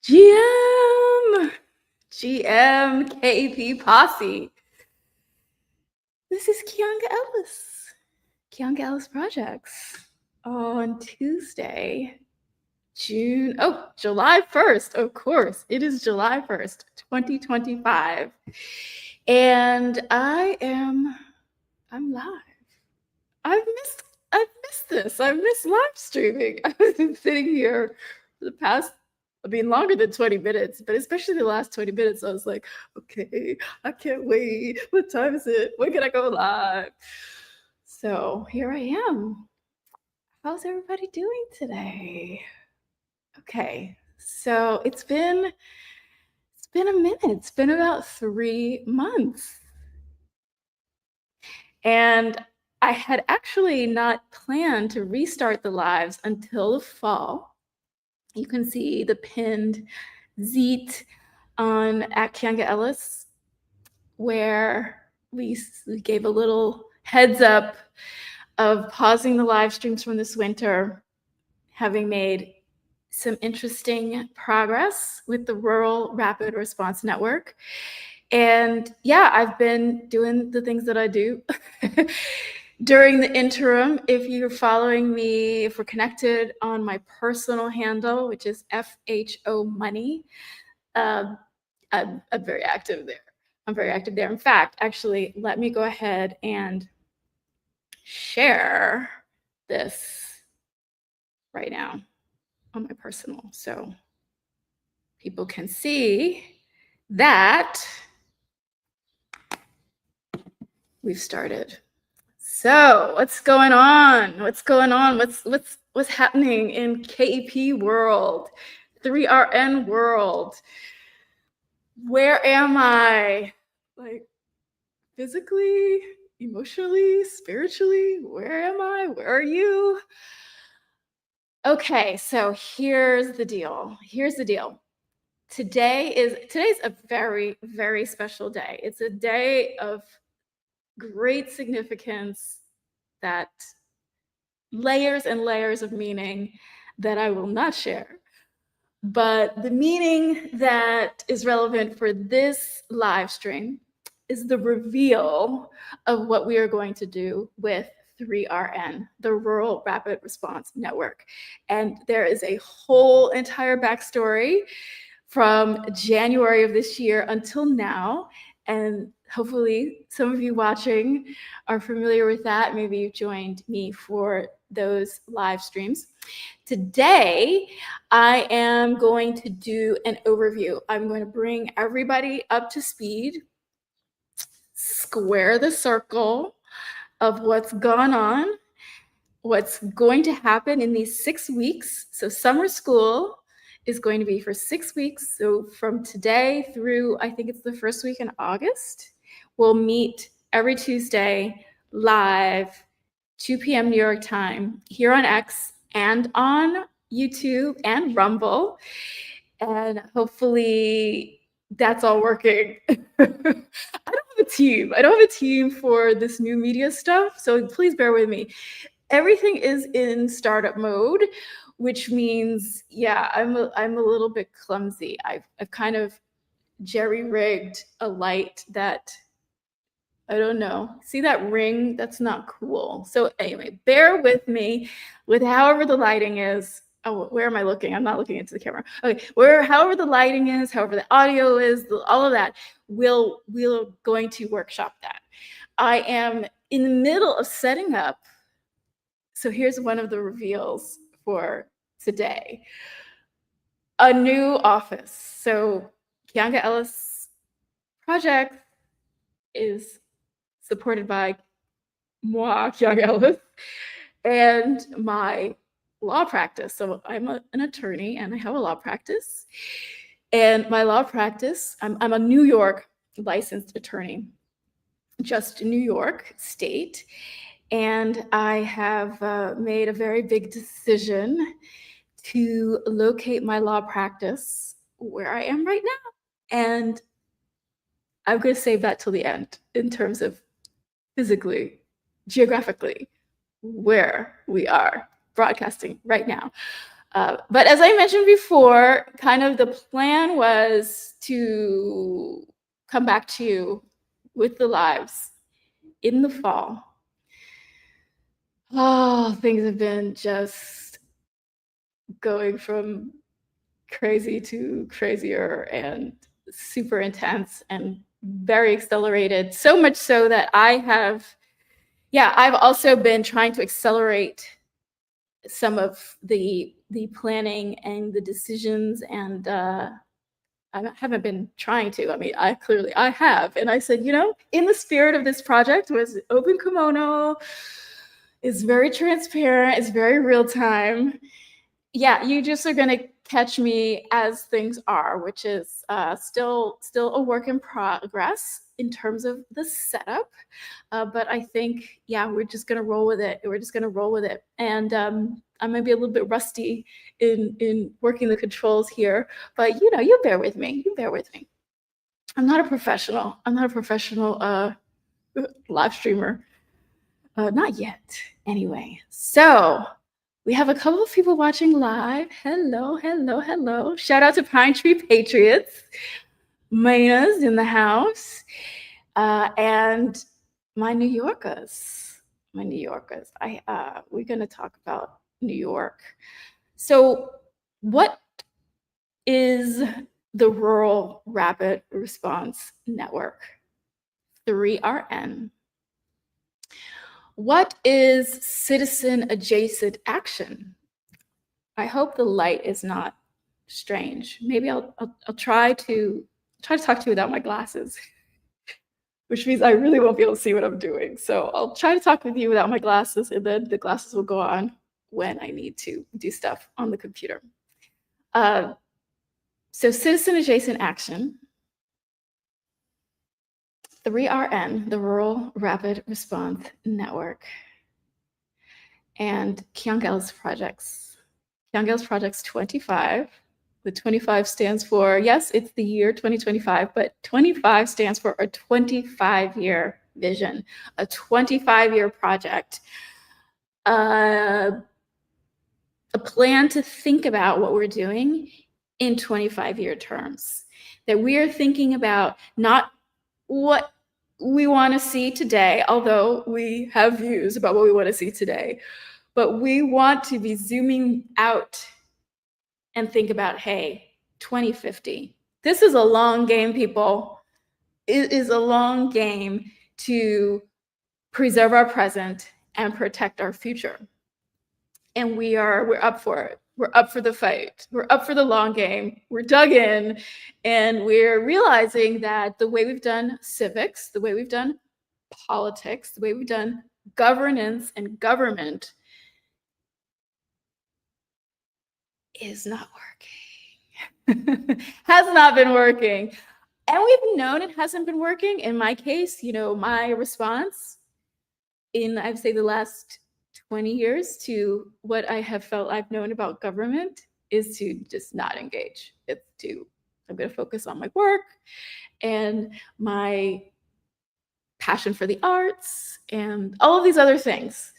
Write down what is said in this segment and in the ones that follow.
GM KP Posse. This is Kianga Ellis Projects on Tuesday, July 1st, of course. It is July 1st, 2025. And I'm live. I've missed this. I've missed live streaming. I've been sitting here for the past, longer than 20 minutes, but especially the last 20 minutes, I was like, okay, I can't wait. What time is it? When can I go live? So here I am. How's everybody doing today? Okay, so it's been a minute. It's been about 3 months. And I had actually not planned to restart the lives until the fall. You can see the pinned Zeet on at Kianga Ellis, where we gave a little heads up of pausing the live streams from this winter, having made some interesting progress with the Rural Rapid Response Network. And yeah, I've been doing the things that I do during the interim. If you're following me, if we're connected on my personal handle, which is FHO Money, I'm very active there. In fact, actually, let me go ahead and share this right now on my personal, so people can see that we've started. So what's going on? What's happening in KEP world, 3RN world? Where am I? Like physically, emotionally, spiritually? Where am I? Where are you? Okay, so here's the deal. Today's a very, very special day. It's a day of great significance, that layers and layers of meaning that I will not share. But the meaning that is relevant for this live stream is the reveal of what we are going to do with 3RN, the Rural Rapid Response Network. And there is a whole entire backstory from January of this year until now. And hopefully some of you watching are familiar with that. Maybe you joined me for those live streams. Today, I am going to do an overview. I'm going to bring everybody up to speed, square the circle of what's gone on, what's going to happen in these 6 weeks. So summer school is going to be for 6 weeks. So from today through, I think it's the first week in August, we'll meet every Tuesday live, 2 p.m. New York time, here on X and on YouTube and Rumble. And hopefully that's all working. I don't have a team for this new media stuff, so please bear with me. Everything is in startup mode, which means, yeah, I'm a little bit clumsy. I've kind of jerry-rigged a light that, I don't know. See that ring? That's not cool. So anyway, bear with me with however the lighting is. Oh, where am I looking? I'm not looking into the camera. Okay, however the lighting is, however the audio is, all of that, we're going to workshop that. I am in the middle of setting up. So here's one of the reveals for today. A new office. So Kianga Ellis Project is supported by moi, Kianga Ellis, and my law practice. So I'm an attorney and I have a law practice. And my law practice, I'm a New York licensed attorney, just New York State. And I have made a very big decision to locate my law practice where I am right now. And I'm going to save that till the end in terms of physically, geographically, where we are broadcasting right now. But as I mentioned before, kind of the plan was to come back to you with the lives in the fall. Oh, things have been just going from crazy to crazier and super intense and very accelerated. So much so that I've also been trying to accelerate some of the planning and the decisions, and I haven't been trying to. I mean, I have. And I said, in the spirit of this project was open kimono, is very transparent, it's very real time. Yeah, you just are gonna catch me as things are, which is still a work in progress in terms of the setup. But I think, yeah, we're just gonna roll with it. We're just gonna roll with it. And I might be a little bit rusty in working the controls here, but you bear with me. You bear with me. I'm not a professional. I'm not a professional live streamer. Not yet. Anyway, so we have a couple of people watching live. Hello, hello, hello. Shout out to Pine Tree Patriots. Mayna's in the house. And my New Yorkers. My New Yorkers. We're going to talk about New York. So, what is the Rural Rapid Response Network? 3RN. What is citizen adjacent action? I hope the light is not strange. Maybe I'll try to talk to you without my glasses, which means I really won't be able to see what I'm doing. So I'll try to talk with you without my glasses, and then the glasses will go on when I need to do stuff on the computer. So citizen adjacent action, 3RN, the Rural Rapid Response Network, and Kyunghael's projects. Kyunghael's projects 25. The 25 stands for, yes, it's the year 2025, but 25 stands for a 25-year vision, a 25-year project, a plan to think about what we're doing in 25-year terms, that we are thinking about not what we want to see today, although we have views about what we want to see today, but we want to be zooming out and think about, hey, 2050. This is a long game, people. It is a long game to preserve our present and protect our future. And we're up for it. We're up for the fight. We're up for the long game. We're dug in, and we're realizing that the way we've done civics, the way we've done politics, the way we've done governance and government is not working. Has not been working. And we've known it hasn't been working. In my case, my response in, I'd say, the last 20 years to what I have felt I've known about government is to just not engage. I'm going to focus on my work and my passion for the arts and all of these other things.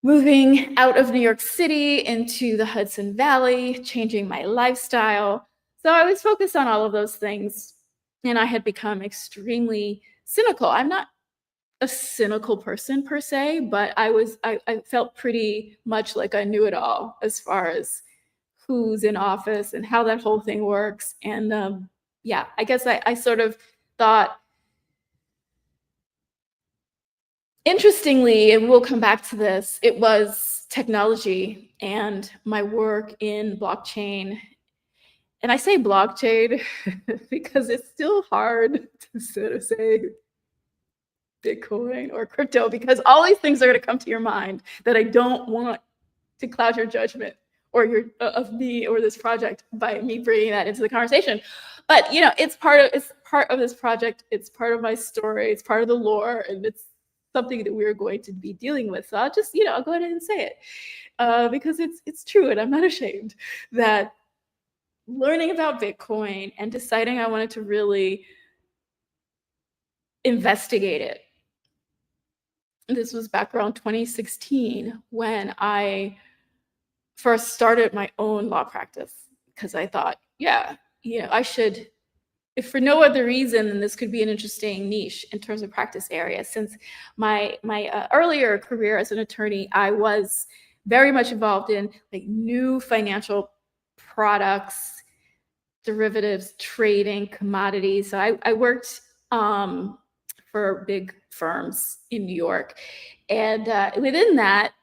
Moving out of New York City into the Hudson Valley, changing my lifestyle. So I was focused on all of those things, and I had become extremely cynical. I'm not a cynical person per se, but I felt pretty much like I knew it all as far as who's in office and how that whole thing works. And I guess I sort of thought, interestingly, and we'll come back to this, it was technology and my work in blockchain. And I say blockchain because it's still hard to sort of say Bitcoin or crypto, because all these things are going to come to your mind that I don't want to cloud your judgment or your of me or this project by me bringing that into the conversation. But it's part of this project. It's part of my story. It's part of the lore, and it's something that we're going to be dealing with. So I'll just I'll go ahead and say it because it's true, and I'm not ashamed that learning about Bitcoin and deciding I wanted to really investigate it. This was back around 2016 when I first started my own law practice, because I thought, I should, if for no other reason, then this could be an interesting niche in terms of practice area. Since my earlier career as an attorney, I was very much involved in like new financial products, derivatives, trading, commodities. So I worked for big firms in New York, and within that,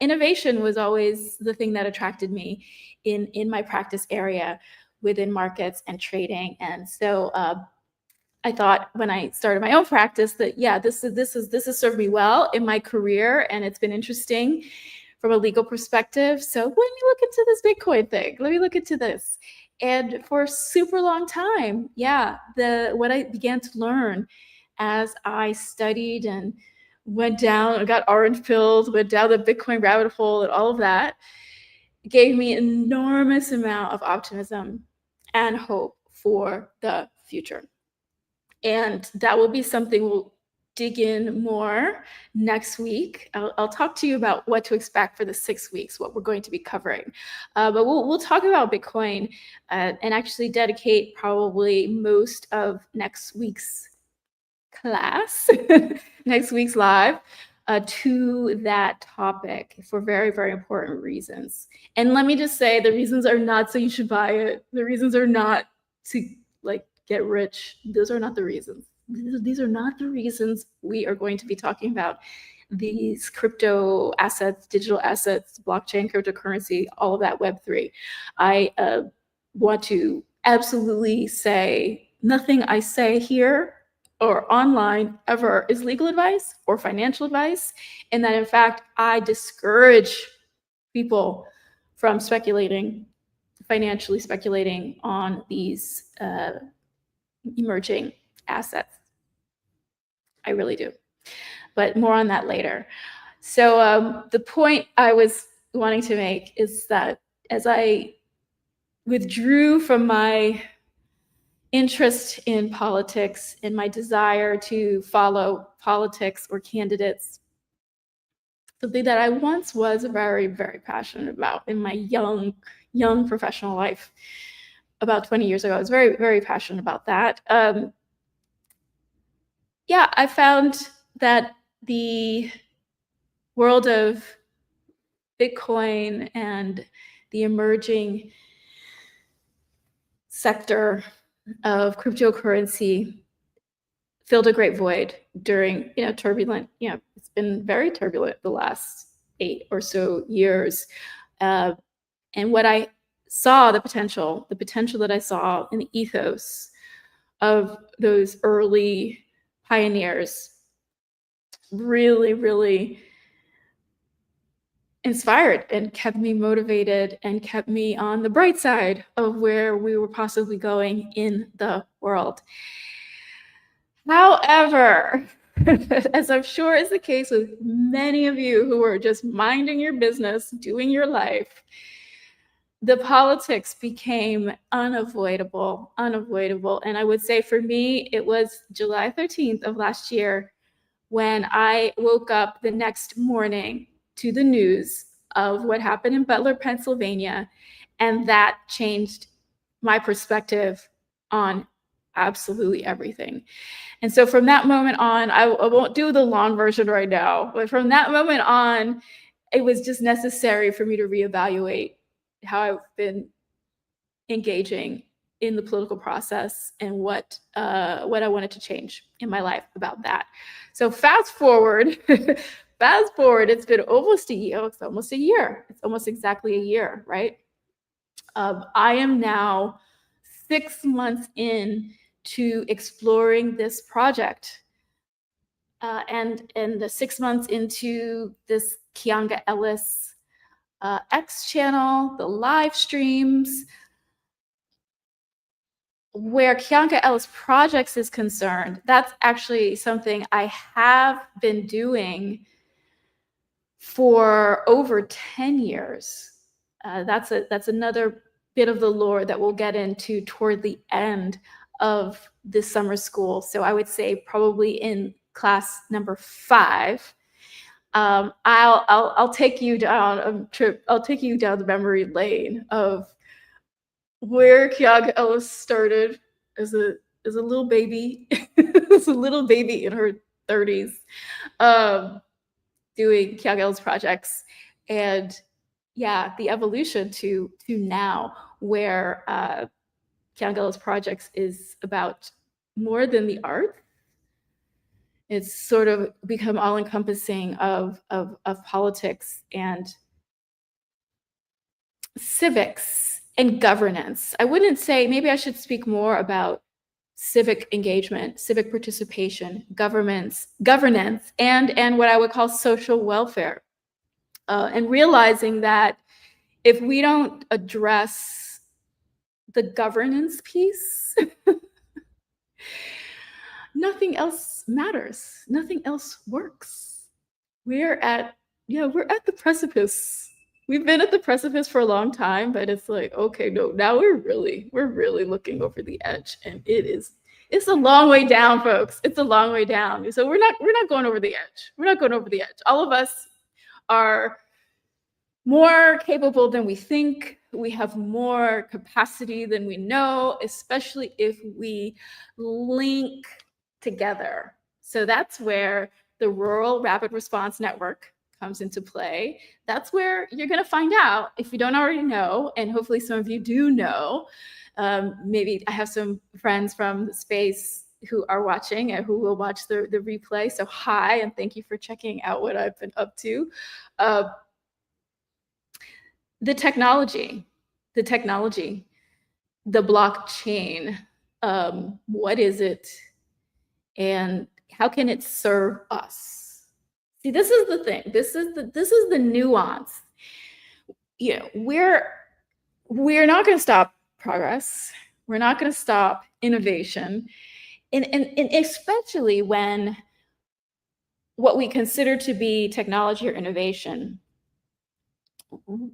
innovation was always the thing that attracted me in my practice area within markets and trading. And so I thought when I started my own practice that this has served me well in my career, and it's been interesting from a legal perspective. So let me look into this Bitcoin thing. Let me look into this. And for a super long time, what I began to learn as I studied and went down, got orange pilled, went down the Bitcoin rabbit hole and all of that, gave me an enormous amount of optimism and hope for the future. And that will be something we'll dig in more next week. I'll talk to you about what to expect for the 6 weeks, what we're going to be covering. But we'll talk about Bitcoin and actually dedicate probably most of next week's class, next week's live, to that topic for very, very important reasons. And let me just say, the reasons are not so you should buy it. The reasons are not to like get rich. Those are not the reasons. These are not the reasons we are going to be talking about these crypto assets, digital assets, blockchain, cryptocurrency, all of that Web3. I want to absolutely say nothing I say here or online ever is legal advice or financial advice, and that in fact, I discourage people from financially speculating on these emerging assets. I really do, but more on that later. So the point I was wanting to make is that as I withdrew from my interest in politics and my desire to follow politics or candidates, something that I once was very, very passionate about in my young professional life, about 20 years ago. I was very, very passionate about that. I found that the world of Bitcoin and the emerging sector of cryptocurrency filled a great void during, turbulent, it's been very turbulent the last 8 or so years. And what I saw, the potential that I saw in the ethos of those early pioneers really, really inspired and kept me motivated and kept me on the bright side of where we were possibly going in the world. However, as I'm sure is the case with many of you who are just minding your business, doing your life, the politics became unavoidable. And I would say for me, it was July 13th of last year when I woke up the next morning to the news of what happened in Butler, Pennsylvania, and that changed my perspective on absolutely everything. And so from that moment on, I won't do the long version right now, but from that moment on, it was just necessary for me to reevaluate how I've been engaging in the political process and what I wanted to change in my life about that. So fast forward, it's been almost a year. It's almost a year. It's almost exactly a year, right? I am now 6 months in to exploring this project. And the 6 months into this Kianga Ellis X channel, the live streams, where Kianga Ellis Projects is concerned, that's actually something I have been doing for over 10 years. That's another bit of the lore that we'll get into toward the end of this summer school. So I would say probably in class number 5. I'll take you down a trip. I'll take you down the memory lane of where Keaga Ellis started as a little baby, as a little baby in her 30s, um, doing Keaga Ellis projects, and yeah, the evolution to now, where Keaga Ellis projects is about more than the art. It's sort of become all encompassing of politics and civics and governance. I wouldn't say, maybe I should speak more about civic engagement, civic participation, governance, and what I would call social welfare. And realizing that if we don't address the governance piece, nothing else matters. Nothing else works. We're at the precipice. We've been at the precipice for a long time, but it's like, okay, no, now we're really looking over the edge, and it's a long way down, folks. It's a long way down. So we're not going over the edge. We're not going over the edge. All of us are more capable than we think. We have more capacity than we know, especially if we link together. So that's where the Rural Rapid Response Network comes into play. That's where you're going to find out, if you don't already know, and hopefully some of you do know. Maybe I have some friends from the space who are watching and who will watch the replay. So hi, and thank you for checking out what I've been up to. The technology, the blockchain, what is it, and how can it serve us? See, this is the thing. This is the nuance. You know, we're not going to stop progress. We're not going to stop innovation, and especially when what we consider to be technology or innovation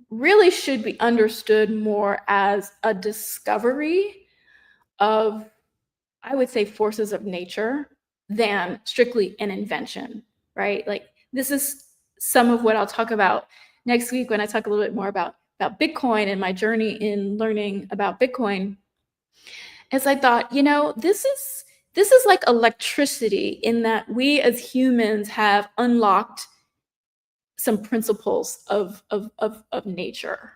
really should be understood more as a discovery of, I would say, forces of nature than strictly an invention, right? Like, this is some of what I'll talk about next week when I talk a little bit more about Bitcoin and my journey in learning about Bitcoin. As I thought, this is like electricity, in that we as humans have unlocked some principles of nature.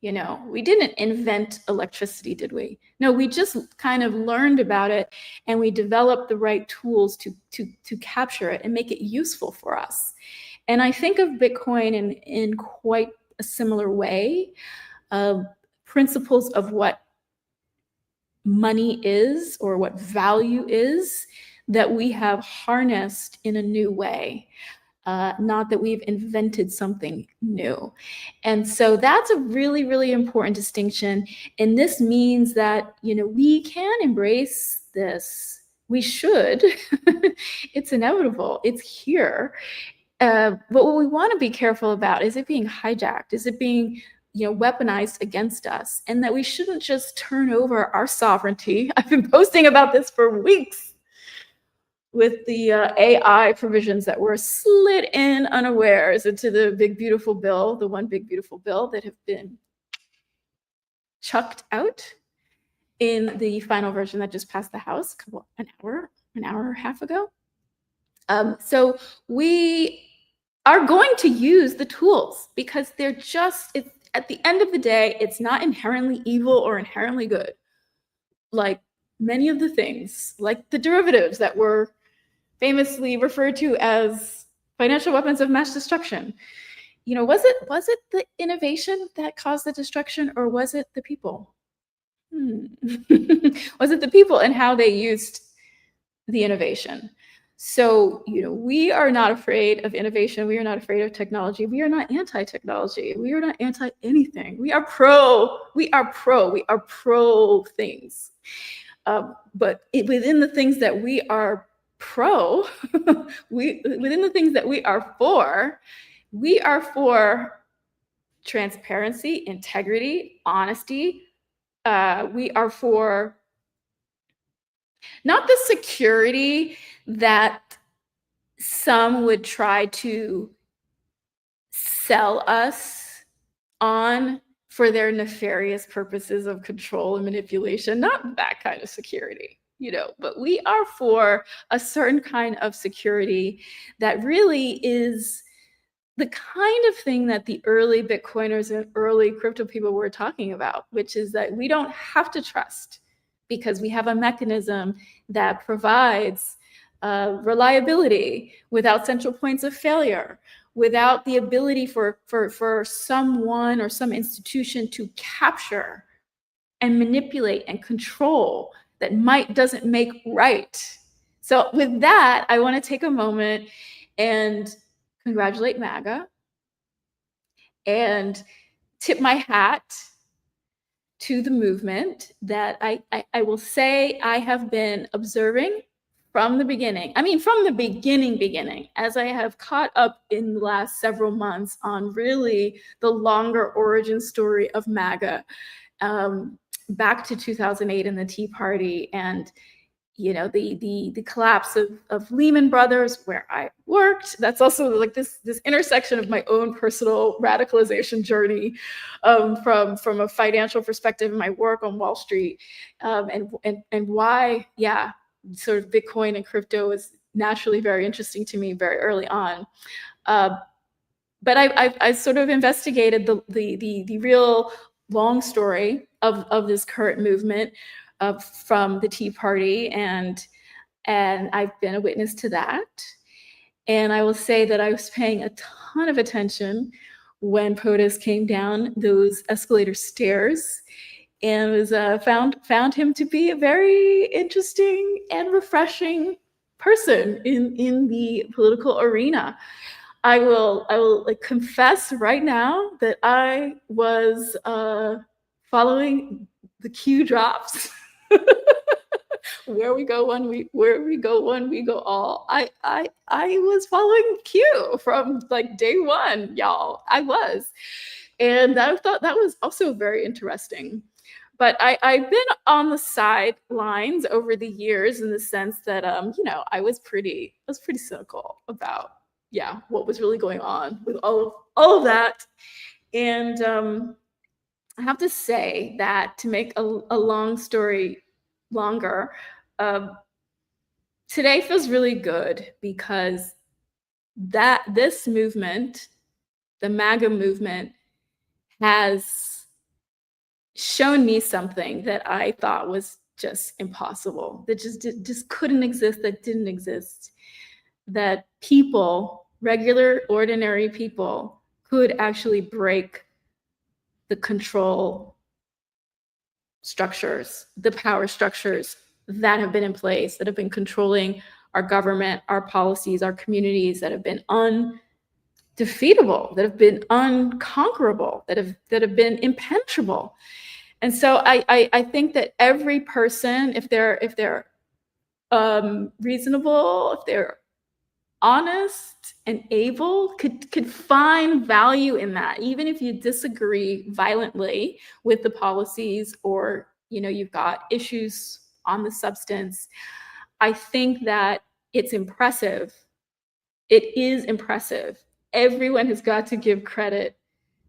We didn't invent electricity, did we? No, we just kind of learned about it, and we developed the right tools to capture it and make it useful for us. And I think of Bitcoin in quite a similar way. Principles of what money is, or what value is, that we have harnessed in a new way. Not that we've invented something new. And so that's a really, really important distinction. And this means that, we can embrace this. We should. It's inevitable. It's here. But what we want to be careful about is it being hijacked? Is it being weaponized against us? And that we shouldn't just turn over our sovereignty. I've been posting about this for weeks, with the AI provisions that were slid in unawares into the big beautiful bill, the one big beautiful bill that have been chucked out in the final version that just passed the House an hour and a half ago. So we are going to use the tools, because they're just, at the end of the day, it's not inherently evil or inherently good. Like many of the things, like the derivatives that were famously referred to as financial weapons of mass destruction. Was it the innovation that caused the destruction, or was it the people? Was it the people and how they used the innovation? So, we are not afraid of innovation. We are not afraid of technology. We are not anti-technology. We are not anti-anything. We are pro things. But within the things that we are pro, within the things that we are for transparency, integrity, honesty. We are for not the security that some would try to sell us on for their nefarious purposes of control and manipulation, not that kind of security, but we are for a certain kind of security that really is the kind of thing that the early Bitcoiners and early crypto people were talking about, which is that we don't have to trust because we have a mechanism that provides reliability without central points of failure, without the ability for someone or some institution to capture and manipulate and control that might doesn't make right. So with that, I want to take a moment and congratulate MAGA and tip my hat to the movement that I will say I have been observing from the beginning. I mean, from the beginning, as I have caught up in the last several months on really the longer origin story of MAGA, back to 2008 and the Tea Party, and the collapse of Lehman Brothers, where I worked. That's also like this intersection of my own personal radicalization journey, from a financial perspective in my work on Wall Street, and why, sort of Bitcoin and crypto was naturally very interesting to me very early on. But I sort of investigated the real long story of this current movement from the Tea Party, and I've been a witness to that. And I will say that I was paying a ton of attention when POTUS came down those escalator stairs, and was found him to be a very interesting and refreshing person in the political arena. I will like confess right now that I was following the Q drops. Where we go one, we go all. I was following Q from like day one, y'all. I was, and I thought that was also very interesting. But I've been on the sidelines over the years in the sense that I was pretty cynical about what was really going on with all of that. And I have to say that, to make a long story longer, today feels really good because this movement, the MAGA movement, has shown me something that I thought was just impossible, that just couldn't exist, that didn't exist, that people, regular, ordinary people, could actually break the control structures, the power structures that have been in place, that have been controlling our government, our policies, our communities, that have been undefeatable, that have been unconquerable, that have been impenetrable. And so I think that every person, if they're reasonable, if they're honest and able, could find value in that, even if you disagree violently with the policies, or you've got issues on the substance. I think that it's impressive. It is impressive. Everyone has got to give credit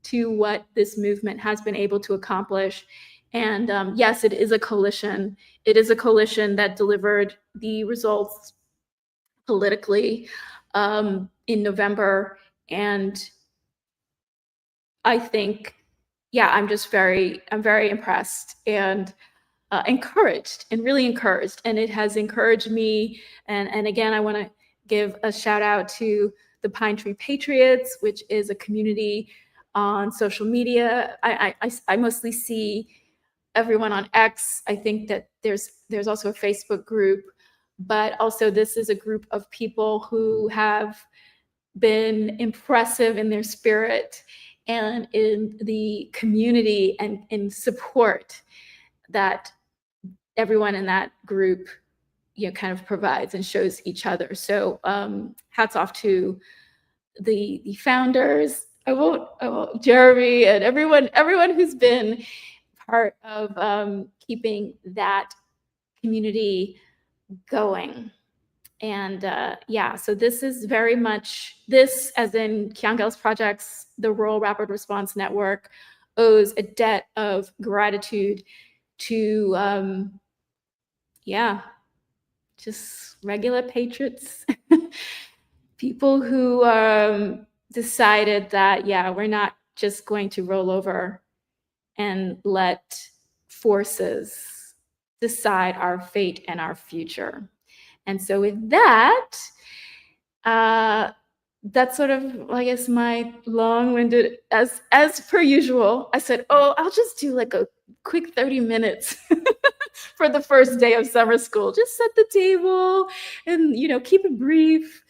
to what this movement has been able to accomplish. And yes, it is a coalition. It is a coalition that delivered the results politically in November. And I think, I'm very impressed and encouraged, and really encouraged. And it has encouraged me. And again, I want to give a shout out to the Pine Tree Patriots, which is a community on social media. I mostly see everyone on X. I think that there's also a Facebook group, but also this is a group of people who have been impressive in their spirit and in the community and in support that everyone in that group kind of provides and shows each other. So hats off to the founders. I won't Jeremy and everyone who's been part of keeping that community going. And yeah, so this is very much, this as in Kyungil's projects, the Rural Rapid Response Network owes a debt of gratitude to, yeah, just regular patriots, people who decided that, yeah, we're not just going to roll over and let forces decide our fate and our future. And so with that, that's sort of, I guess, my long-winded, as per usual. I said, oh, I'll just do like a quick 30 minutes for the first day of summer school. Just set the table and, keep it brief.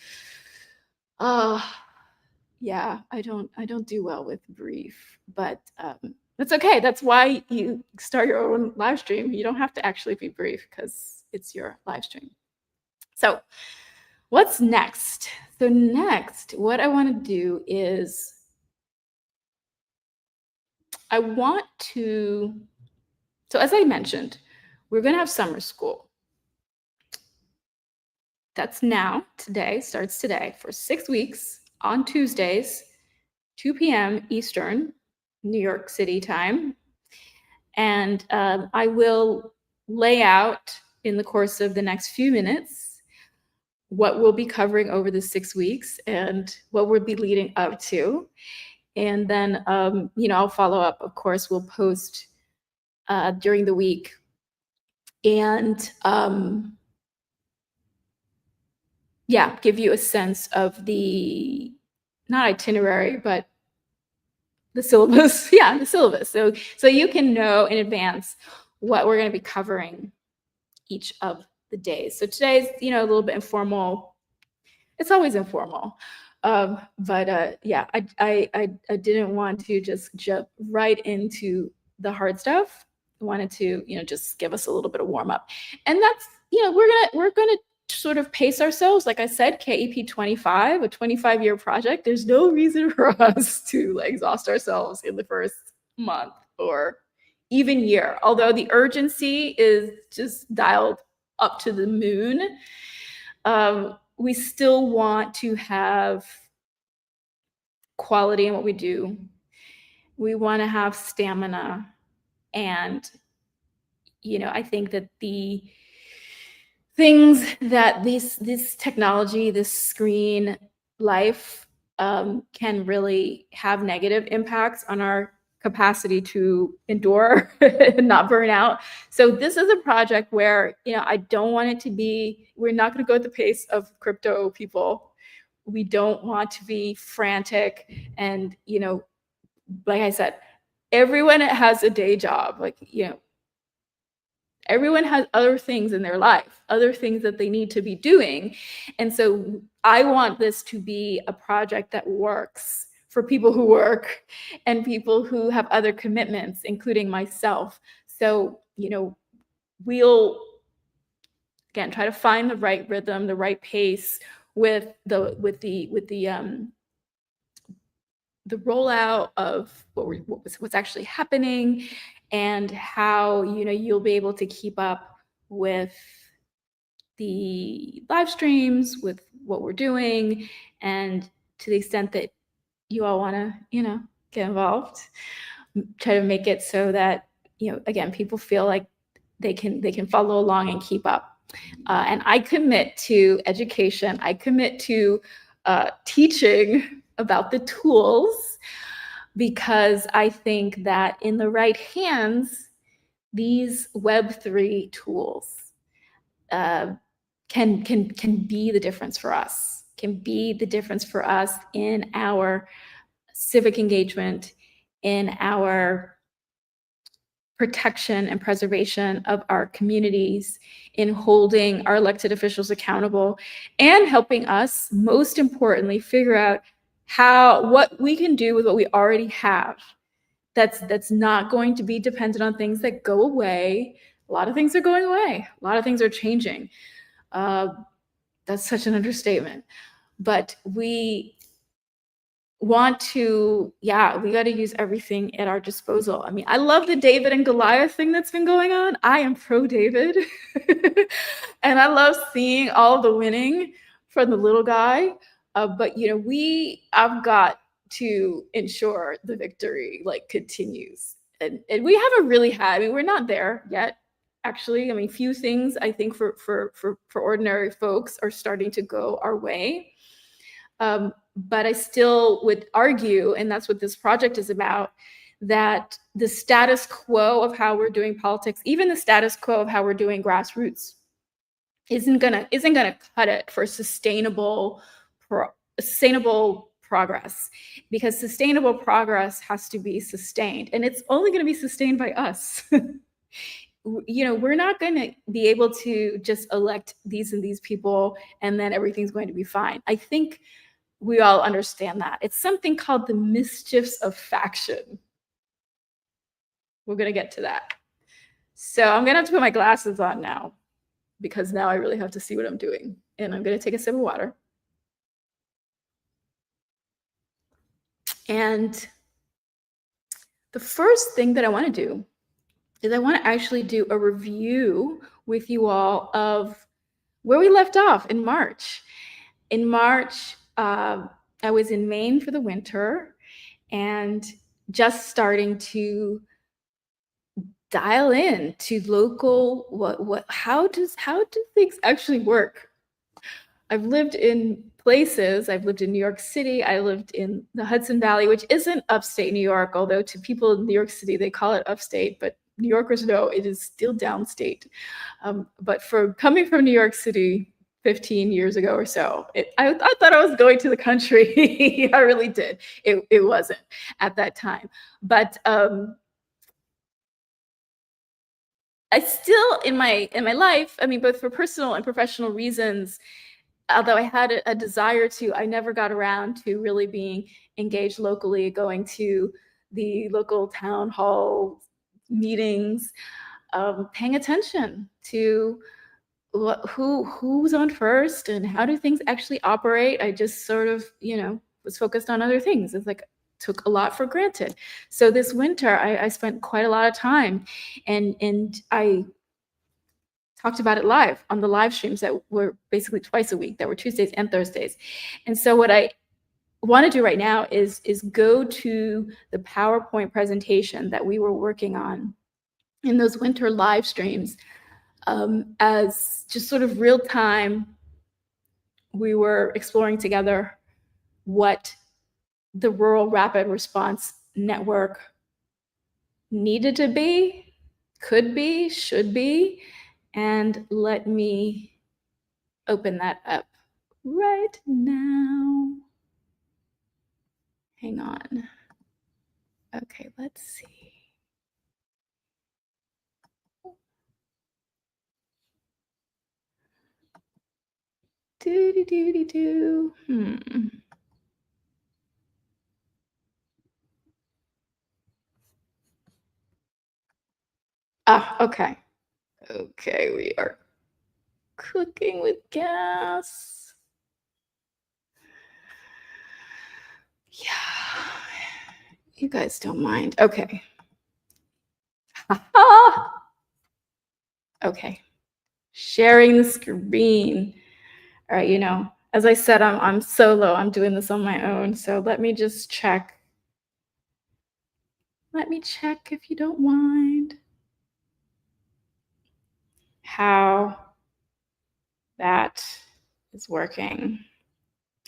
Yeah, I don't do well with brief, but that's okay. That's why you start your own live stream. You don't have to actually be brief because it's your live stream. So what's next? So next, what I want to do is I want to, so as I mentioned, we're going to have summer school. That's now, today, starts today for 6 weeks on Tuesdays, 2 p.m. Eastern, New York City time. And I will lay out in the course of the next few minutes what we'll be covering over the 6 weeks and what we'll be leading up to. And then, I'll follow up. Of course, we'll post during the week. And yeah, give you a sense of the, not itinerary, but the syllabus. Yeah, the syllabus. So you can know in advance what we're going to be covering each of the days. So today's, a little bit informal. It's always informal. But yeah, I didn't want to just jump right into the hard stuff. I wanted to, just give us a little bit of warm up. And that's, we're gonna sort of pace ourselves. Like I said, KEP 25, a 25-year project. There's no reason for us to exhaust ourselves in the first month or even year. Although the urgency is just dialed up to the moon. We still want to have quality in what we do. We want to have stamina. And, I think that the things that this technology, this screen life can really have negative impacts on our capacity to endure and not burn out. So this is a project where, I don't want it to be, we're not going to go at the pace of crypto people. We don't want to be frantic. And, like I said, everyone has a day job. Everyone has other things in their life, other things that they need to be doing. And so I want this to be a project that works for people who work and people who have other commitments, including myself. So, we'll, again, try to find the right rhythm, the right pace with the rollout of what's actually happening, and how you'll be able to keep up with the live streams, with what we're doing, and to the extent that you all want to get involved, try to make it so that again, people feel like they can follow along and keep up. And I commit to education. I commit to teaching about the tools, because I think that in the right hands, these Web3 tools can be the difference for us, can be the difference for us in our civic engagement, in our protection and preservation of our communities, in holding our elected officials accountable, and helping us, most importantly, figure out what we can do with what we already have. That's not going to be dependent on things that go away. A lot of things are going away. A lot of things are changing. That's such an understatement. But we want to, we got to use everything at our disposal. I mean, I love the David and Goliath thing that's been going on. I am pro David. And I love seeing all the winning from the little guy. But I've got to ensure the victory like continues. And we haven't really had, I mean, we're not there yet, actually. I mean, few things I think for ordinary folks are starting to go our way. But I still would argue, and that's what this project is about, that the status quo of how we're doing politics, even the status quo of how we're doing grassroots, isn't gonna cut it for sustainable progress, because sustainable progress has to be sustained, and it's only going to be sustained by us. We're not going to be able to just elect these and these people and then everything's going to be fine. I think we all understand that. It's something called the mischiefs of faction. We're going to get to that. So I'm going to have to put my glasses on now, because now I really have to see what I'm doing. And I'm going to take a sip of water. And the first thing that I want to do is I want to actually do a review with you all of where we left off in March. In March, I was in Maine for the winter and just starting to dial in to local, how do things actually work? I've lived in places. I've lived in New York City. I lived in the Hudson Valley, which isn't upstate New York, although to people in New York City, they call it upstate, but New Yorkers know it is still downstate. But for coming from New York City 15 years ago or so, I thought I was going to the country. I really did. It wasn't at that time. But I still, in my life, I mean, both for personal and professional reasons, although I had a desire to, I never got around to really being engaged locally, going to the local town hall meetings, paying attention to who's on first and how do things actually operate. I just sort of, was focused on other things. It's like took a lot for granted. So this winter, I spent quite a lot of time, and I talked about it live on the live streams that were basically twice a week, that were Tuesdays and Thursdays. And so what I want to do right now is go to the PowerPoint presentation that we were working on in those winter live streams, as just sort of real time. We were exploring together what the Rural Rapid Response Network needed to be, could be, should be. And let me open that up right now. Hang on. Okay, let's see. Do. Okay. Okay, we are cooking with gas. Yeah, you guys don't mind. Okay. Okay. Sharing the screen. All right, as I said, I'm solo. I'm doing this on my own. So let me just check. Let me check, if you don't mind, how that is working,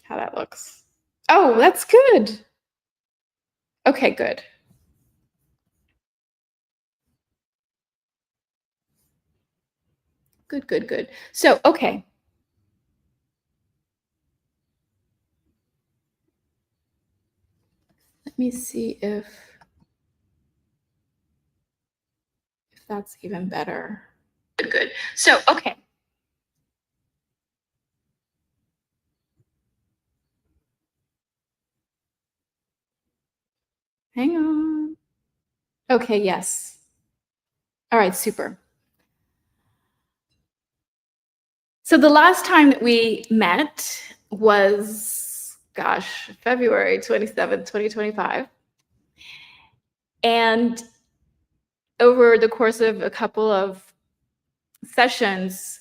how that looks. Oh, that's good. Okay, good. Good. So, okay. Let me see if that's even better. Good. So, okay. Hang on. Okay, yes. All right, super. So the last time that we met was, February 27th, 2025. And over the course of a couple of sessions,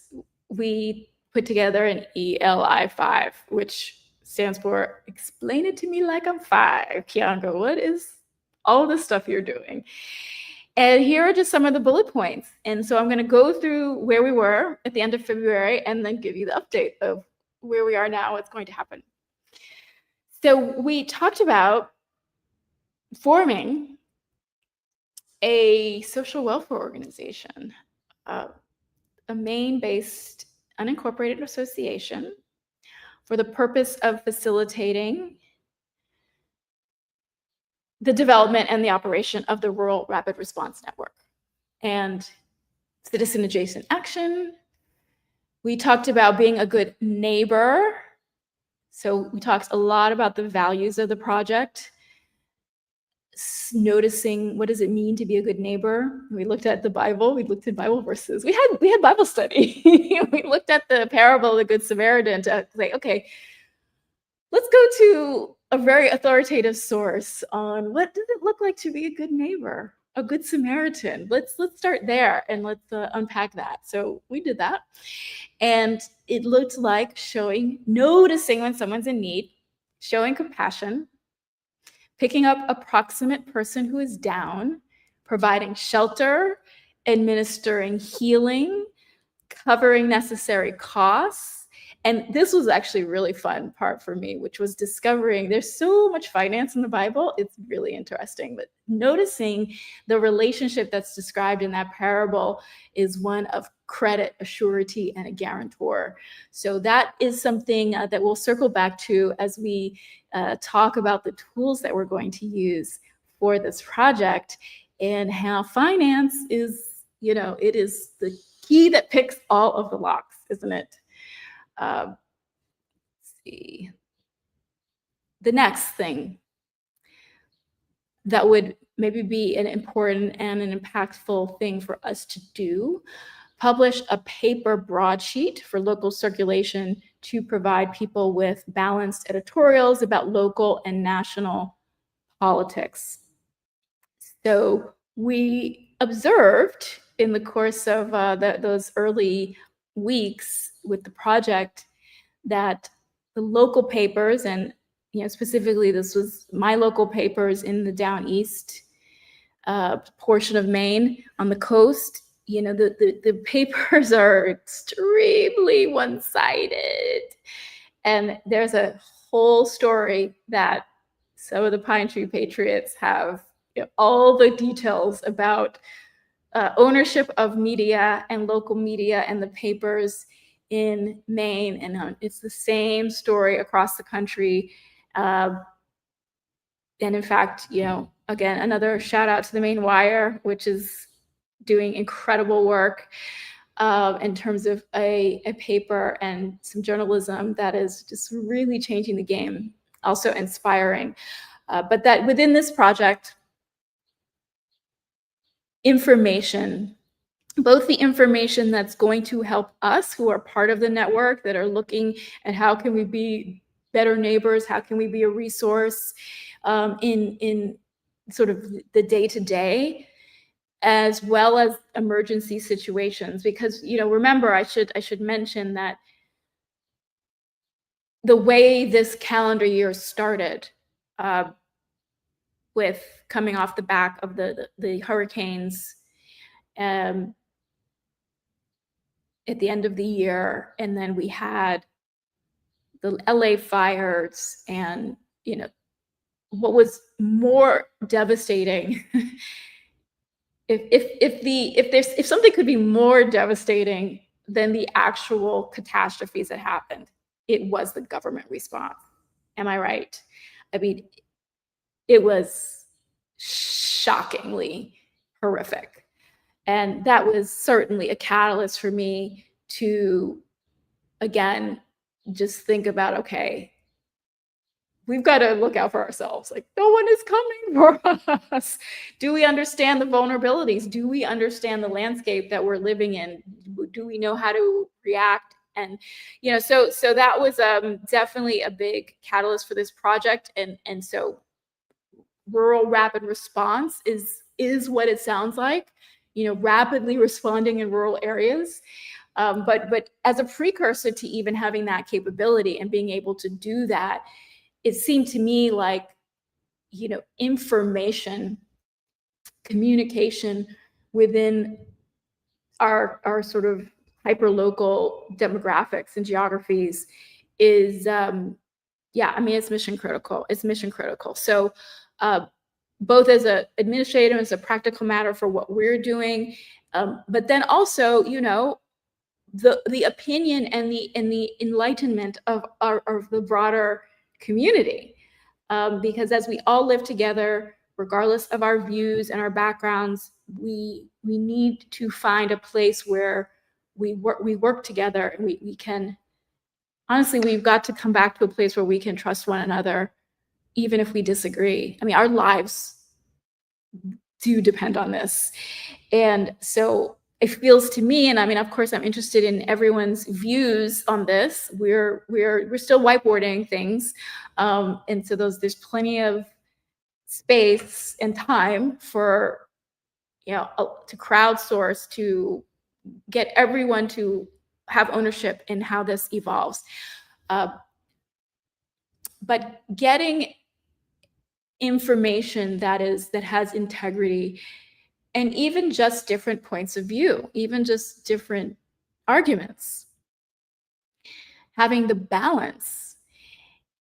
we put together an ELI5, which stands for Explain It to Me Like I'm Five. Kianga, what is all the stuff you're doing? And here are just some of the bullet points. And so I'm going to go through where we were at the end of February and then give you the update of where we are now, what's going to happen. So we talked about forming a social welfare organization, a Maine-based unincorporated association for the purpose of facilitating the development and the operation of the Rural Rapid Response Network and citizen adjacent action. We talked about being a good neighbor. So we talked a lot about the values of the project, noticing what does it mean to be a good neighbor. We looked at the Bible, we looked at Bible verses. We had Bible study. We looked at the parable of the Good Samaritan to say, okay, let's go to a very authoritative source on what does it look like to be a good neighbor, a good Samaritan. Let's start there and let's unpack that. So we did that. And it looked like noticing when someone's in need, showing compassion, picking up a proximate person who is down, providing shelter, administering healing, covering necessary costs. And this was actually a really fun part for me, which was discovering there's so much finance in the Bible. It's really interesting, but noticing the relationship that's described in that parable is one of credit, a surety, and a guarantor. So that is something that we'll circle back to as we talk about the tools that we're going to use for this project and how finance is, it is the key that picks all of the locks, isn't it? Let's see. The next thing that would maybe be an important and an impactful thing for us to do, publish a paper broadsheet for local circulation to provide people with balanced editorials about local and national politics. So we observed in the course of those early weeks with the project that the local papers, and specifically this was my local papers in the down east portion of Maine on the coast, the papers are extremely one-sided. And there's a whole story that some of the Pine Tree Patriots have all the details about ownership of media and local media and the papers in Maine. And it's the same story across the country. And in fact, again, another shout out to the Maine Wire, which is doing incredible work in terms of a paper and some journalism that is just really changing the game, also inspiring. But that within this project, information, both the information that's going to help us who are part of the network that are looking at how can we be better neighbors, how can we be a resource in sort of the day-to-day, as well as emergency situations. Because remember, I should mention that the way this calendar year started, with coming off the back of the hurricanes at the end of the year, and then we had the LA fires, and what was more devastating, if something could be more devastating than the actual catastrophes that happened, it was the government response. Am I right? I mean, it was shockingly horrific. And that was certainly a catalyst for me to, again, just think about, okay, we've got to look out for ourselves. Like, no one is coming for us. Do we understand the vulnerabilities? Do we understand the landscape that we're living in? Do we know how to react? And, so that was definitely a big catalyst for this project. And so Rural Rapid Response is what it sounds like, rapidly responding in rural areas. But as a precursor to even having that capability and being able to do that, it seemed to me like, information, communication within our sort of hyper-local demographics and geographies is, it's mission critical. It's mission critical. So both as an administrator, as a practical matter for what we're doing, but then also, the opinion and the enlightenment of the broader community, because as we all live together, regardless of our views and our backgrounds, we need to find a place where we work together, and we can, honestly, we've got to come back to a place where we can trust one another, even if we disagree. I mean, our lives do depend on this. And so it feels to me, and I mean, of course, I'm interested in everyone's views on this. We're still whiteboarding things. And so there's plenty of space and time for, to crowdsource, to get everyone to have ownership in how this evolves. But getting information that has integrity, and even just different points of view, even just different arguments, having the balance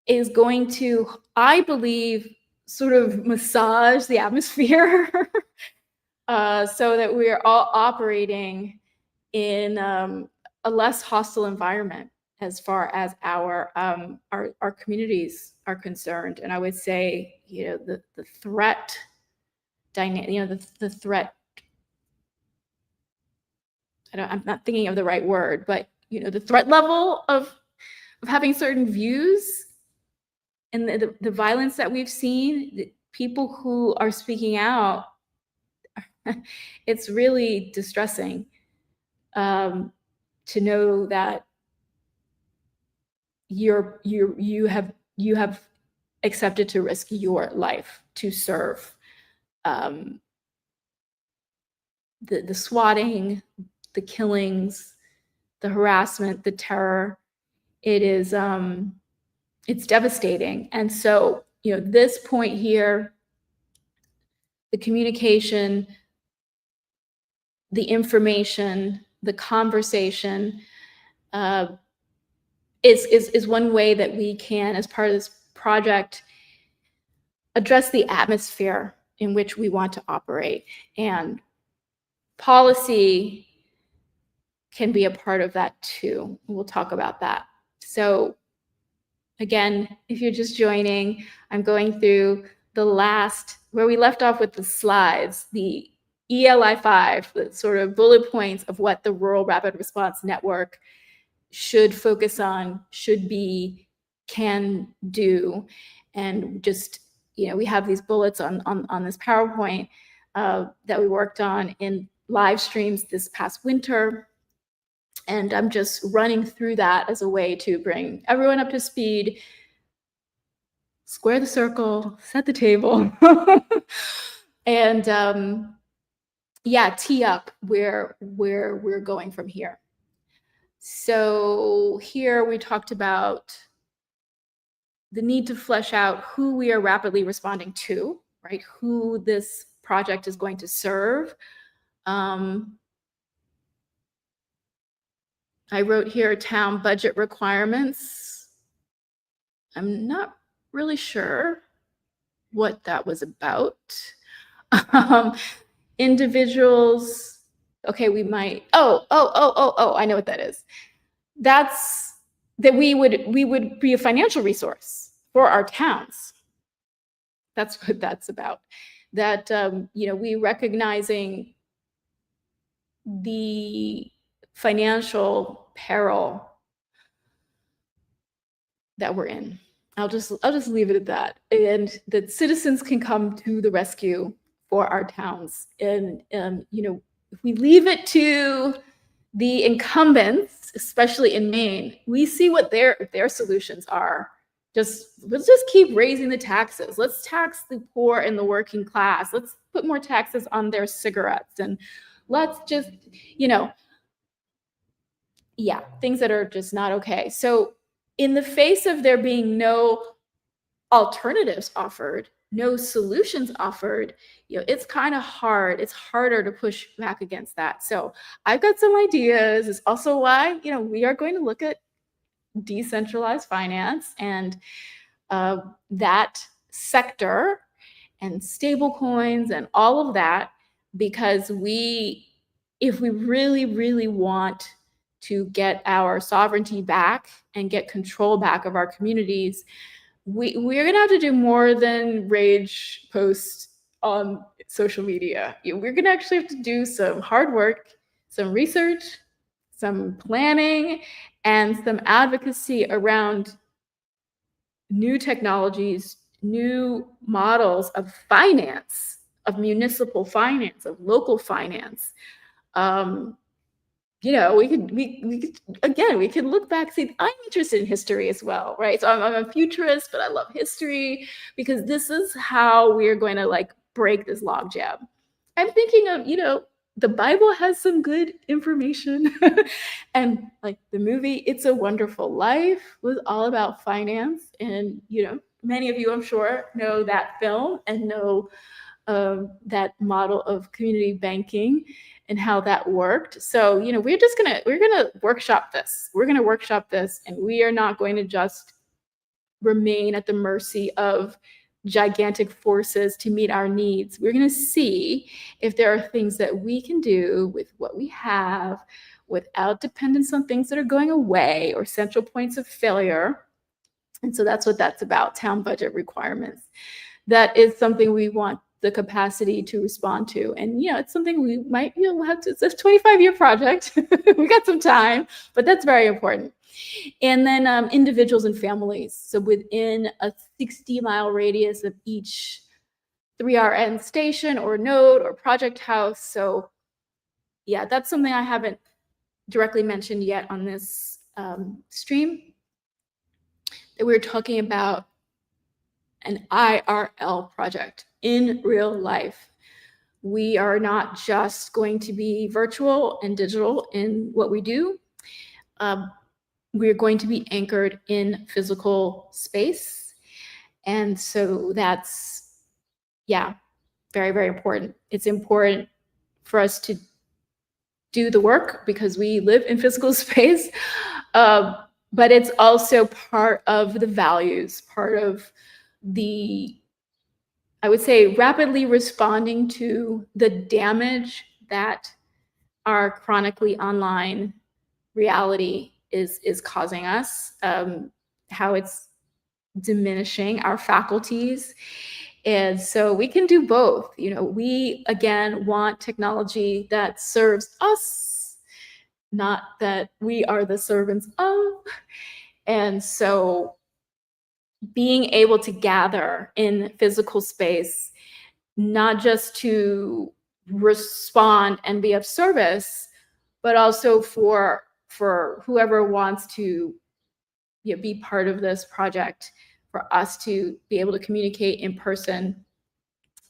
is going to, I believe, sort of massage the atmosphere so that we're all operating in a less hostile environment as far as our communities are concerned. And I would say, the threat dynamic, the threat, I'm not thinking of the right word, but the threat level of having certain views, and the violence that we've seen, the people who are speaking out, it's really distressing to know that you have accepted to risk your life to serve the swatting, the killings, the harassment, the terror. It is it's devastating. And so, this point here, the communication, the information, the conversation, is one way that we can, as part of this project, address the atmosphere in which we want to operate. And policy can be a part of that too. We'll talk about that. So again, if you're just joining, I'm going through the last, where we left off with the slides, the ELI 5, the sort of bullet points of what the Rural Rapid Response Network should focus on, should be, can do. And just, we have these bullets on this PowerPoint that we worked on in live streams this past winter. And I'm just running through that as a way to bring everyone up to speed, square the circle, set the table, and tee up where we're going from here. So here we talked about the need to flesh out who we are rapidly responding to, right? Who this project is going to serve. I wrote here town budget requirements. I'm not really sure what that was about. Individuals, okay, we might, I know what that is. That's that we would be a financial resource for our towns. That's what that's about. That, we recognizing the financial peril that we're in. I'll just leave it at that. And that citizens can come to the rescue for our towns. And, if we leave it to the incumbents, especially in Maine, we see what their solutions are. Let's just keep raising the taxes. Let's tax the poor and the working class. Let's put more taxes on their cigarettes, and let's just, yeah, things that are just not okay. So in the face of there being no alternatives offered, no solutions offered, it's kind of hard. It's harder to push back against that. So I've got some ideas. It's also why, we are going to look at decentralized finance and that sector and stable coins and all of that, because if we really, really want to get our sovereignty back and get control back of our communities, we're gonna have to do more than rage posts on social media. We're gonna actually have to do some hard work, some research, some planning, and some advocacy around new technologies, new models of finance, of municipal finance, of local finance. Um, we could look back. See, I'm interested in history as well, right? So I'm a futurist, but I love history because this is how we're going to like break this logjam. I'm thinking of, the Bible has some good information. And like the movie It's a Wonderful Life was all about finance. And, many of you, I'm sure, know that film and know that model of community banking and how that worked. So, we're gonna workshop this. We're gonna workshop this, and we are not going to just remain at the mercy of gigantic forces to meet our needs. We're going to see if there are things that we can do with what we have without dependence on things that are going away or central points of failure. And so that's what that's about, town budget requirements. That is something we want the capacity to respond to. And, it's something we might, have to, it's a 25-year project. We got some time, but that's very important. And then individuals and families. So within a 60-mile radius of each 3RN station or node or project house. So yeah, that's something I haven't directly mentioned yet on this stream. That we're talking about an IRL project in real life. We are not just going to be virtual and digital in what we do. We're going to be anchored in physical space. And so that's, very, very important. It's important for us to do the work because we live in physical space. But it's also part of the values, part of I would say, rapidly responding to the damage that our chronically online reality is causing us, how it's diminishing our faculties. And so we can do both. We, again, want technology that serves us, not that we are the servants of. And so being able to gather in physical space, not just to respond and be of service, but also for whoever wants to be part of this project, for us to be able to communicate in person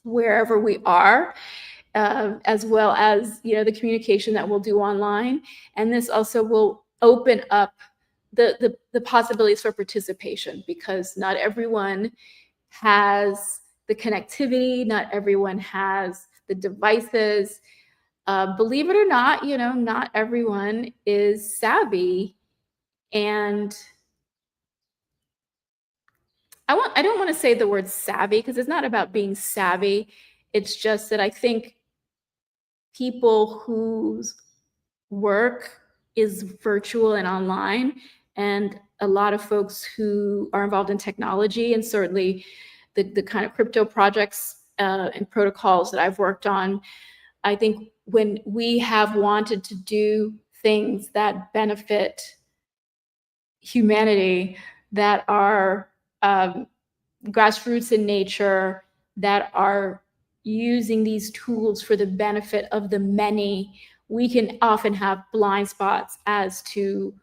wherever we are, as well as the communication that we'll do online. And this also will open up the possibilities for participation, because not everyone has the connectivity, not everyone has the devices. Believe it or not, not everyone is savvy. And I don't want to say the word savvy because it's not about being savvy. It's just that I think people whose work is virtual and online, and a lot of folks who are involved in technology, and certainly the kind of crypto projects and protocols that I've worked on, I think when we have wanted to do things that benefit humanity, that are grassroots in nature, that are using these tools for the benefit of the many, we can often have blind spots as to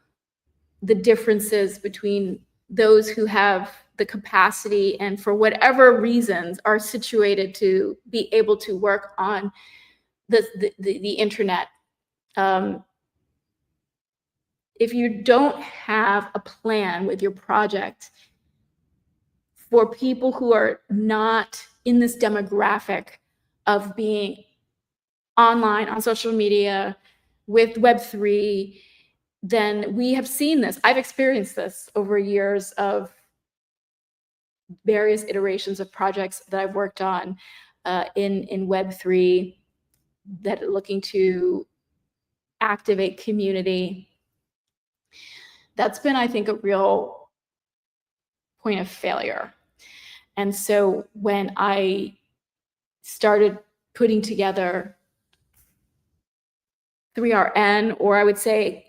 the differences between those who have the capacity and for whatever reasons are situated to be able to work on the internet. if you don't have a plan with your project for people who are not in this demographic of being online, on social media, with Web3, then we have seen this. I've experienced this over years of various iterations of projects that I've worked on in Web3 that are looking to activate community. That's been, I think, a real point of failure. And so when I started putting together 3RN, or I would say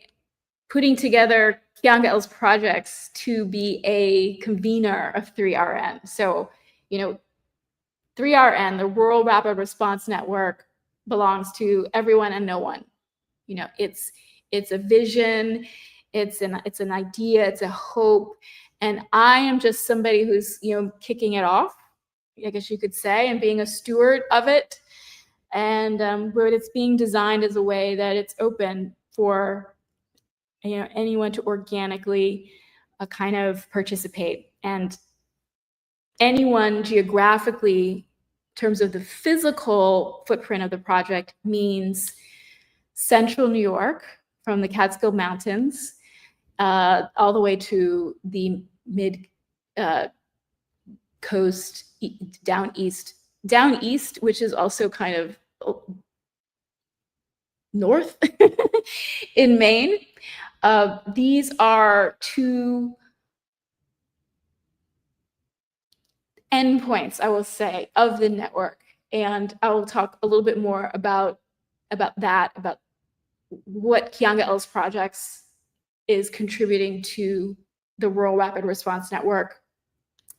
putting together Kyanga-L's projects to be a convener of 3RN. So, 3RN, the Rural Rapid Response Network, belongs to everyone and no one. It's a vision, it's an idea, it's a hope, and I am just somebody who's kicking it off, I guess you could say, and being a steward of it. And where it's being designed as a way that it's open for anyone to organically kind of participate, and anyone geographically, in terms of the physical footprint of the project, means central New York, from the Catskill Mountains all the way to the mid coast, down east, which is also kind of north in Maine. These are two endpoints, I will say, of the network. And I will talk a little bit more about that, about what Kyanga-L's projects is contributing to the Rural Rapid Response Network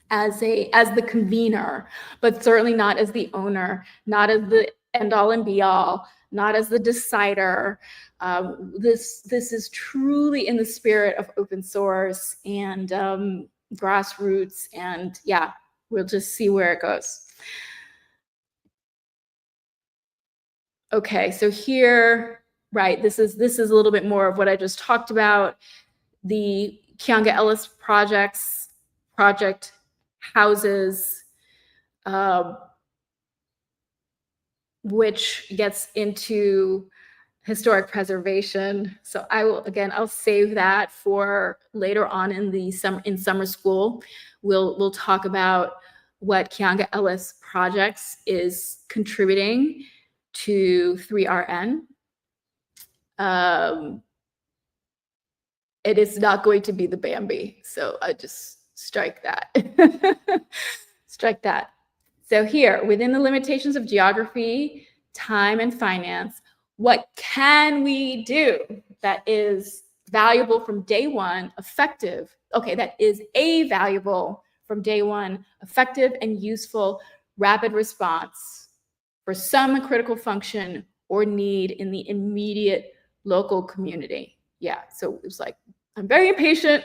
as the convener, but certainly not as the owner, not as the end all and be all, not as the decider. This is truly in the spirit of open source and grassroots, and yeah, we'll just see where it goes. Okay, so here, right, this is a little bit more of what I just talked about. The Kyanga-Ellis project houses, which gets into historic preservation. So I'll save that for later on in summer school. We'll talk about what Kyanga-Ellis projects is contributing to 3RN. It is not going to be the Bambi, so I just strike that. Strike that. So here, within the limitations of geography, time, and finance, what can we do that is valuable from day one, effective? Okay, that is a valuable from day one, effective and useful rapid response for some critical function or need in the immediate local community. Yeah, so it was like, I'm very impatient.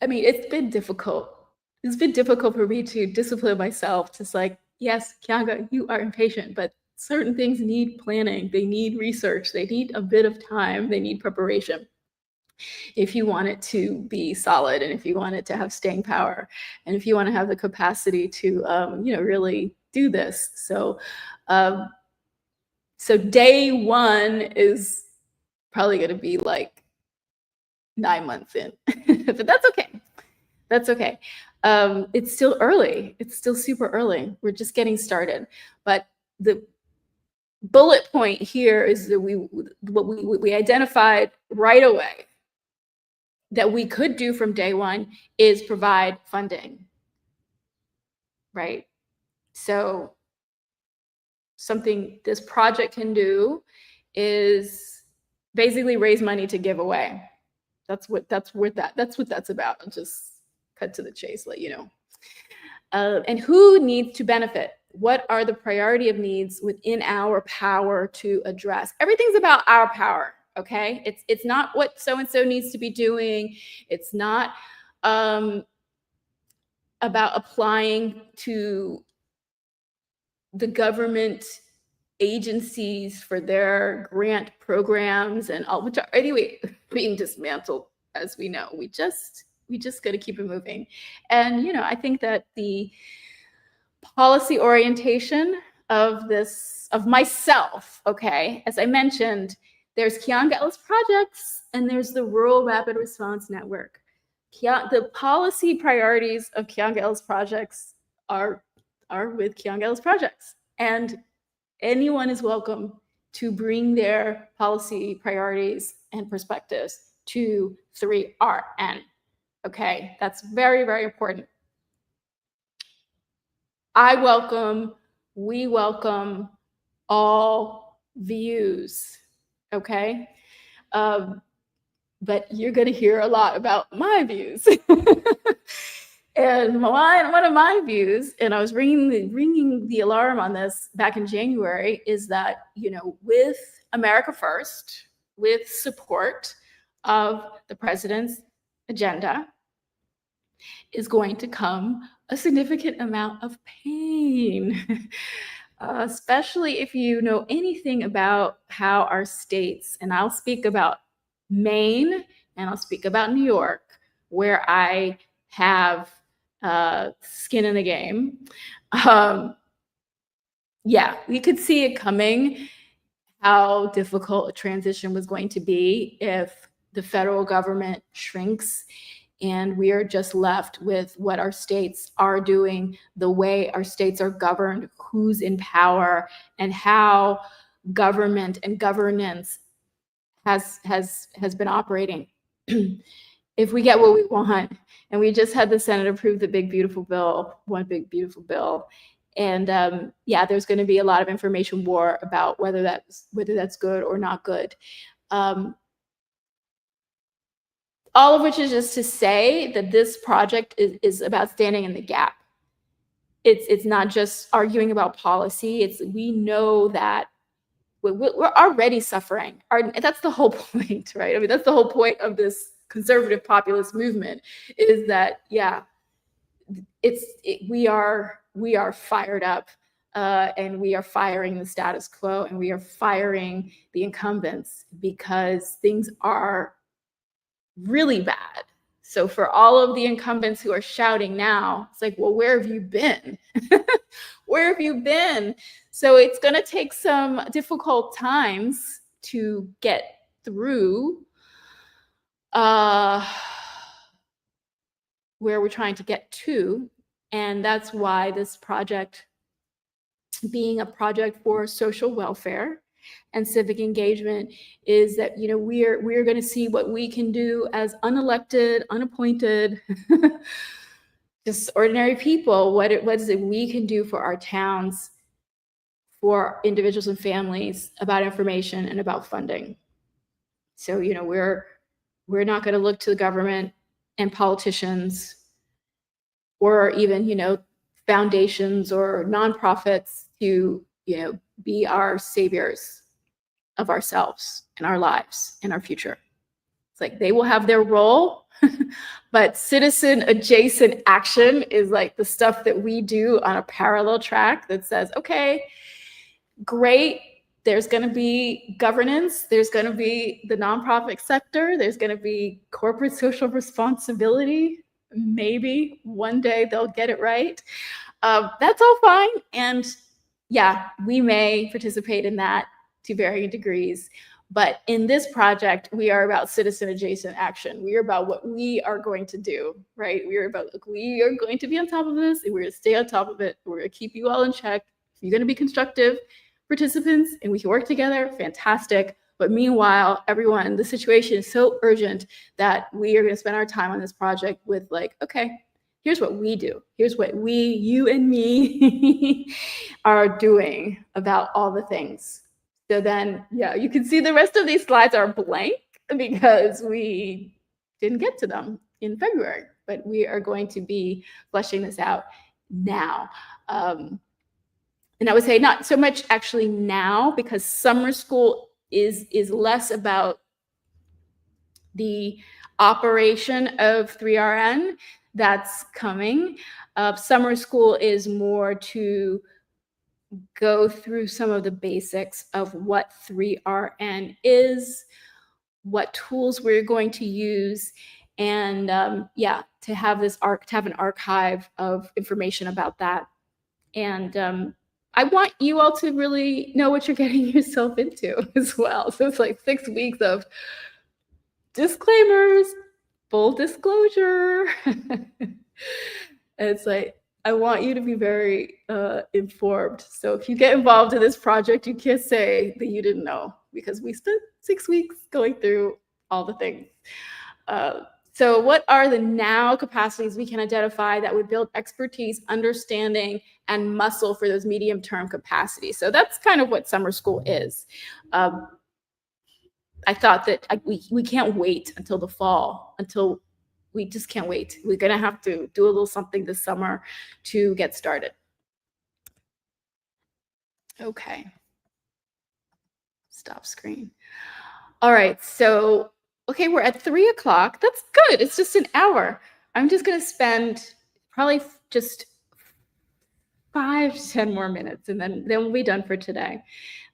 I mean, it's been difficult. It's been difficult for me to discipline myself. Just like, yes, Kyanga, you are impatient, but certain things need planning. They need research. They need a bit of time. They need preparation if you want it to be solid, and if you want it to have staying power, and if you want to have the capacity to, really do this. So, so day one is probably going to be like 9 months in, but that's okay. That's okay. It's still early. It's still super early. We're just getting started. But the bullet point here is that we identified right away that we could do from day one is provide funding, right? So something this project can do is basically raise money to give away. That's what that's about. I'll just cut to the chase, let you know. And who needs to benefit? What are the priority of needs within our power to address? Everything's about our power, okay? It's not what so-and-so needs to be doing. It's not about applying to the government agencies for their grant programs and all, which are anyway being dismantled, as we know. We just got to keep it moving. And I think that the policy orientation of myself, okay, as I mentioned, there's Kianga Ellis Projects and there's the Rural Rapid Response Network. The policy priorities of Kianga Ellis Projects are with Kianga Ellis Projects, and anyone is welcome to bring their policy priorities and perspectives to 3RN. Okay, that's very, very important. We welcome all views, okay? But you're going to hear a lot about my views. And one of my views, and I was ringing the alarm on this back in January, is that, with America First, with support of the president's agenda, is going to come a significant amount of pain, especially if you know anything about how our states, and I'll speak about Maine and I'll speak about New York, where I have skin in the game. Yeah, we could see it coming, how difficult a transition was going to be if the federal government shrinks and we are just left with what our states are doing, the way our states are governed, who's in power, and how government and governance has been operating. If we get what we want, and we just had the Senate approve the big beautiful bill, one big beautiful bill, and yeah, there's going to be a lot of information war about whether that's good or not good. All of which is just to say that this project is about standing in the gap. It's not just arguing about policy. We know that we're already suffering. That's the whole point, right? I mean, that's the whole point of this conservative populist movement, is that, yeah, we are fired up, and we are firing the status quo, and we are firing the incumbents because things are really bad. So for all of the incumbents who are shouting now, it's like, well, where have you been? Where have you been? So it's going to take some difficult times to get through where we're trying to get to. And that's why this project, being a project for social welfare and civic engagement, is that we're going to see what we can do as unelected, unappointed, just ordinary people. What is it we can do for our towns, for individuals and families, about information and about funding. So we're not going to look to the government and politicians, or even foundations or nonprofits to be our saviors of ourselves and our lives and our future. It's like they will have their role, but citizen adjacent action is like the stuff that we do on a parallel track that says, okay, great, there's going to be governance, there's going to be the nonprofit sector, there's going to be corporate social responsibility. Maybe one day they'll get it right. That's all fine. And yeah, we may participate in that to varying degrees. But in this project, we are about citizen adjacent action. We are about what we are going to do, right? We are going to be on top of this, and we're going to stay on top of it. We're going to keep you all in check. If you're going to be constructive participants and we can work together, fantastic. But meanwhile, everyone, the situation is so urgent that we are going to spend our time on this project with okay, here's what we do. Here's what you and me are doing about all the things. So then, yeah, you can see the rest of these slides are blank because we didn't get to them in February, but we are going to be fleshing this out now. And I would say not so much actually now, because summer school is less about the operation of 3RN that's coming. Summer school is more to go through some of the basics of what 3RN is, what tools we're going to use, and yeah, to have an archive of information about that. And I want you all to really know what you're getting yourself into as well. So it's like 6 weeks of disclaimers, full disclosure. It's like, I want you to be very informed. So if you get involved in this project, you can't say that you didn't know, because we spent 6 weeks going through all the things. So what are the now capacities we can identify that would build expertise, understanding, and muscle for those medium-term capacities? So that's kind of what summer school is. I thought that we can't wait until the fall, we just can't wait. We're gonna have to do a little something this summer to get started. Okay. Stop screen. All right, so, okay, we're at 3 o'clock. That's good, it's just an hour. I'm just gonna spend probably just 5 to 10 more minutes, and then we'll be done for today.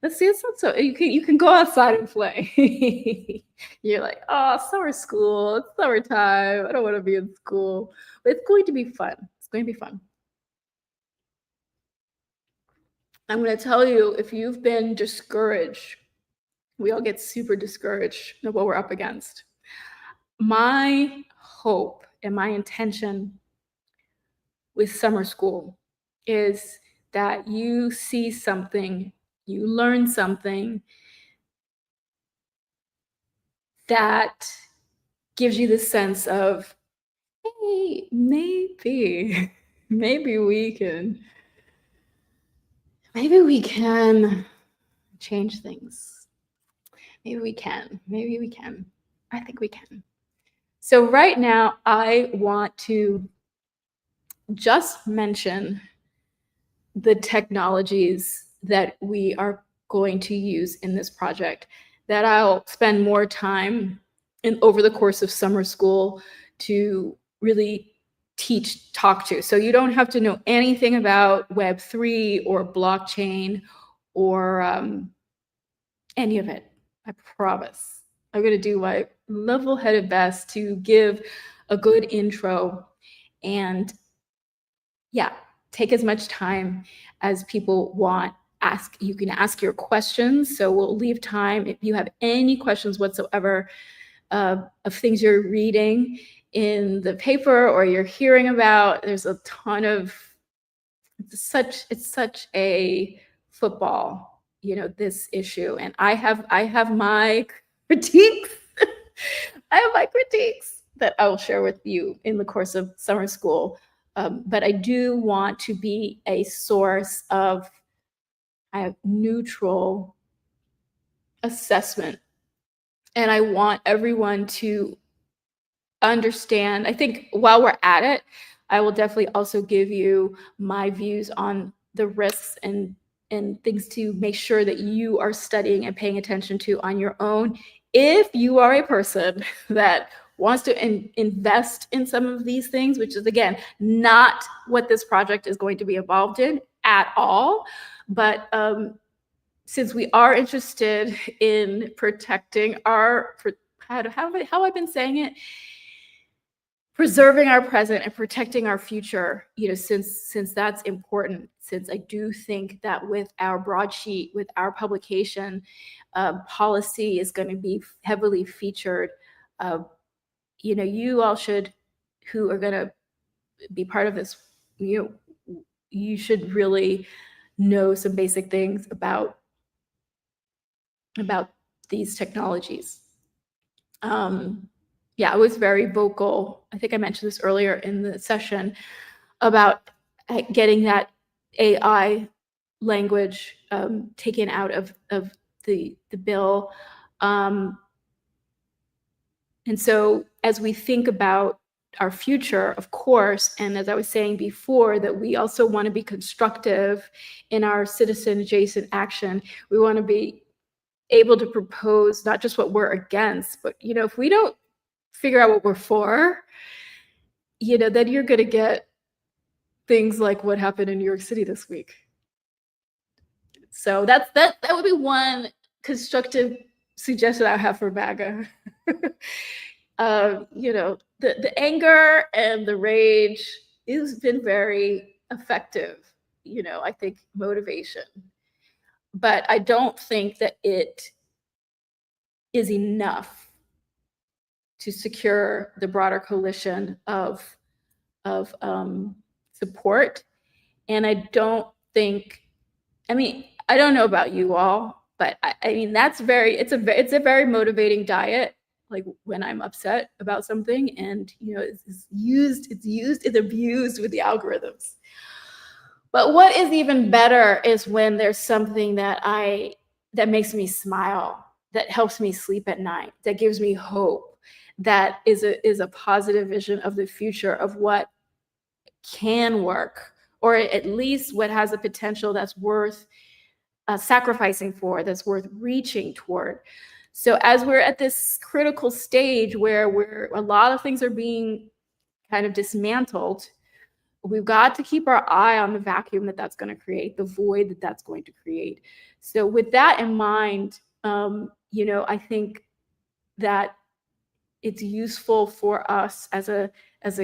Let's see, it's not so, you can go outside and play. You're like, oh, summer school, it's summertime, I don't wanna be in school. But it's going to be fun. It's going to be fun. I'm gonna tell you, if you've been discouraged, we all get super discouraged of what we're up against. My hope and my intention with summer school is that you see something, you learn something that gives you the sense of, hey, maybe we can change things. Maybe we can. I think we can. So right now, I want to just mention the technologies that we are going to use in this project, that I'll spend more time over the course of summer school to really talk to. So you don't have to know anything about Web3 or blockchain or any of it. I promise. I'm going to do my level-headed best to give a good intro, and yeah, take as much time as people want. You can ask your questions. So we'll leave time if you have any questions whatsoever of things you're reading in the paper or you're hearing about. There's a ton of, it's such a football, this issue. And I have my critiques. I have my critiques that I will share with you in the course of summer school. But I do want to be a source of neutral assessment. And I want everyone to understand. I think while we're at it, I will definitely also give you my views on the risks and things to make sure that you are studying and paying attention to on your own. If you are a person that wants to invest in some of these things, which is, again, not what this project is going to be involved in at all. But since we are interested in protecting how I've been saying it, preserving our present and protecting our future, since that's important, since I do think that with our broadsheet, with our publication, policy is going to be heavily featured. You all should, who are going to be part of this, you should really know some basic things about these technologies. Yeah, I was very vocal. I think I mentioned this earlier in the session about getting that AI language taken out of the bill. And so as we think about our future, of course, and as I was saying before, that we also want to be constructive in our citizen adjacent action. We want to be able to propose not just what we're against, but if we don't figure out what we're for, then you're going to get things like what happened in New York City this week. So that would be one constructive suggestion I have for MAGA. The anger and the rage has been very effective, I think motivation. But I don't think that it is enough to secure the broader coalition of support. And I don't think, I don't know about you all, but it's a very motivating diet. Like when I'm upset about something, and it's abused with the algorithms. But what is even better is when there's something that makes me smile, that helps me sleep at night, that gives me hope, that is a positive vision of the future of what can work, or at least what has a potential that's worth sacrificing for, that's worth reaching toward. So as we're at this critical stage where a lot of things are being kind of dismantled, we've got to keep our eye on the vacuum that's going to create, the void that's going to create. So with that in mind, I think that it's useful for us as a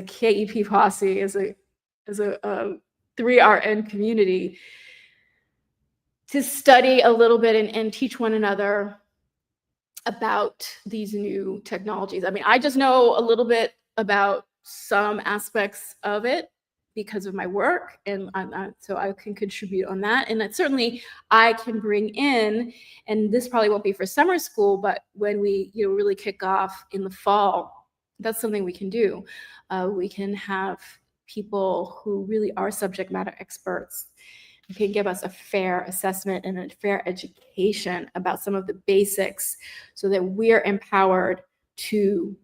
KEP posse, as a 3RN community, to study a little bit and teach one another about these new technologies. I just know a little bit about some aspects of it because of my work, and so I can contribute on that. And that certainly I can bring in, and this probably won't be for summer school, but when we really kick off in the fall, that's something we can do. We can have people who really are subject matter experts who can give us a fair assessment and a fair education about some of the basics, so that we're empowered to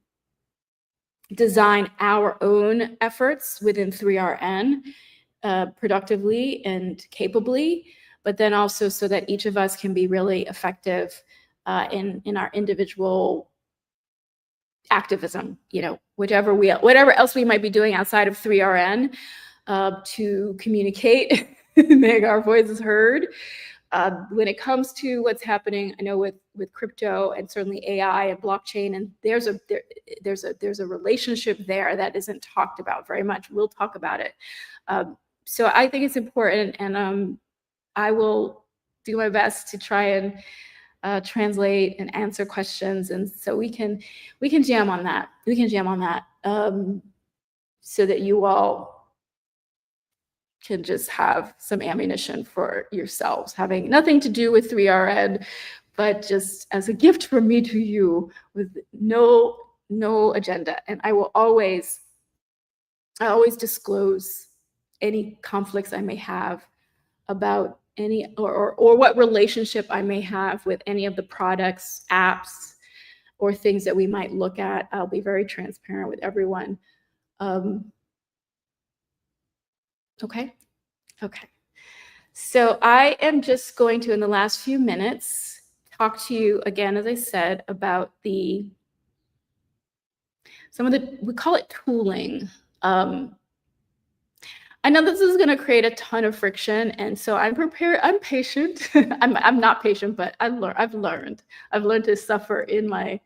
design our own efforts within 3RN productively and capably, but then also so that each of us can be really effective in our individual activism, whatever else we might be doing outside of 3RN to communicate, make our voices heard. When it comes to what's happening, I know with crypto and certainly AI and blockchain, and there's a relationship there that isn't talked about very much. We'll talk about it. So I think it's important, and I will do my best to try and translate and answer questions, and so we can jam on that. We can jam on that so that you all can just have some ammunition for yourselves, having nothing to do with 3RN, but just as a gift from me to you, with no agenda. And I always disclose any conflicts I may have about any or what relationship I may have with any of the products, apps, or things that we might look at. I'll be very transparent with everyone. Okay. So I am just going to, in the last few minutes, talk to you again, as I said, about some of the, we call it tooling. I know this is going to create a ton of friction, and so I'm prepared. I'm patient. I'm not patient, but I've learned to suffer in my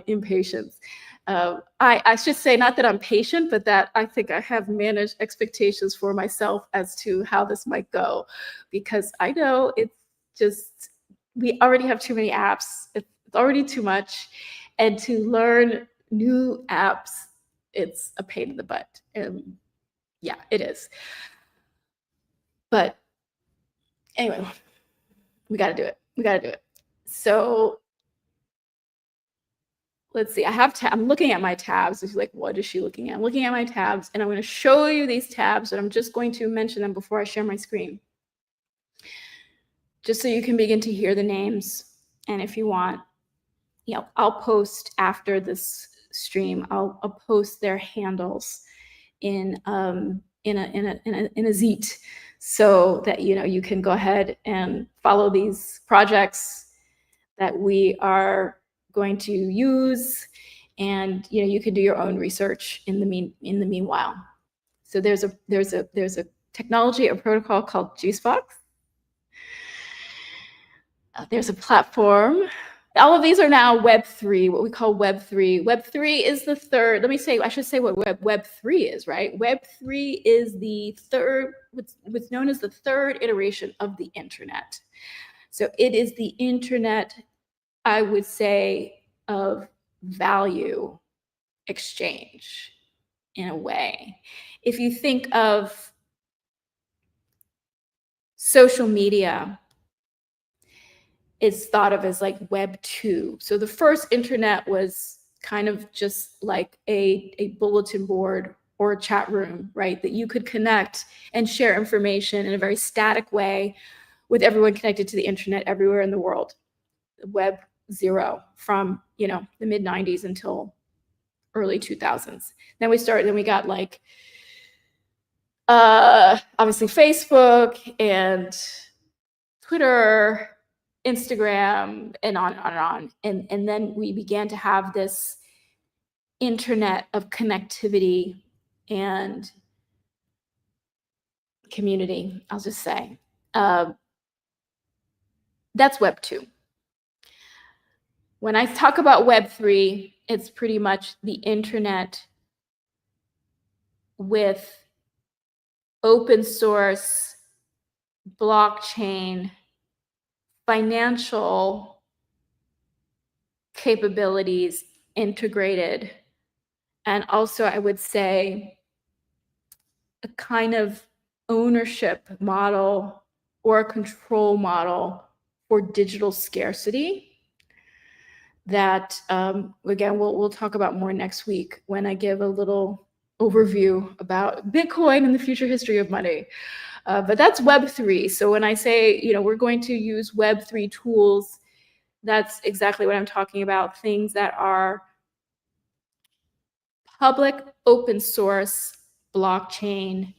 impatience. I should say, not that I'm patient, but that I think I have managed expectations for myself as to how this might go, because I know it's just, we already have too many apps. It's already too much. And to learn new apps, it's a pain in the butt. And yeah, it is. But anyway, we got to do it. So let's see, I'm looking at my tabs. If you're like, what is she looking at? I'm looking at my tabs, and I'm going to show you these tabs, and I'm just going to mention them before I share my screen, just so you can begin to hear the names. And if you want, I'll post after this stream, I'll post their handles in a Zeet, so that you can go ahead and follow these projects that we are going to use, and you can do your own research in the meanwhile. So there's a technology, a protocol called Juicebox. There's a platform. All of these are now Web3, what we call Web3. Web3 is the third. Let me say, I should say what Web3 is, right? Web3 is the third, what's known as the third iteration of the internet. So it is the internet, I would say, of value exchange in a way. If you think of social media, it's thought of as like Web 2. So the first internet was kind of just like a bulletin board or a chat room, right? That you could connect and share information in a very static way with everyone connected to the internet everywhere in the world. Web 0 from, you know, the mid 90s until early 2000s. Then we got like, obviously Facebook and Twitter, Instagram, and on and on and on. And then we began to have this internet of connectivity and community, I'll just say. That's Web 2. When I talk about Web 3, it's pretty much the internet with open source, blockchain, financial capabilities integrated, and also I would say a kind of ownership model or a control model for digital scarcity that, again, we'll talk about more next week when I give a little overview about Bitcoin and the future history of money. But that's Web3. So when I say, you know, we're going to use Web3 tools, that's exactly what I'm talking about. Things that are public, open source, blockchain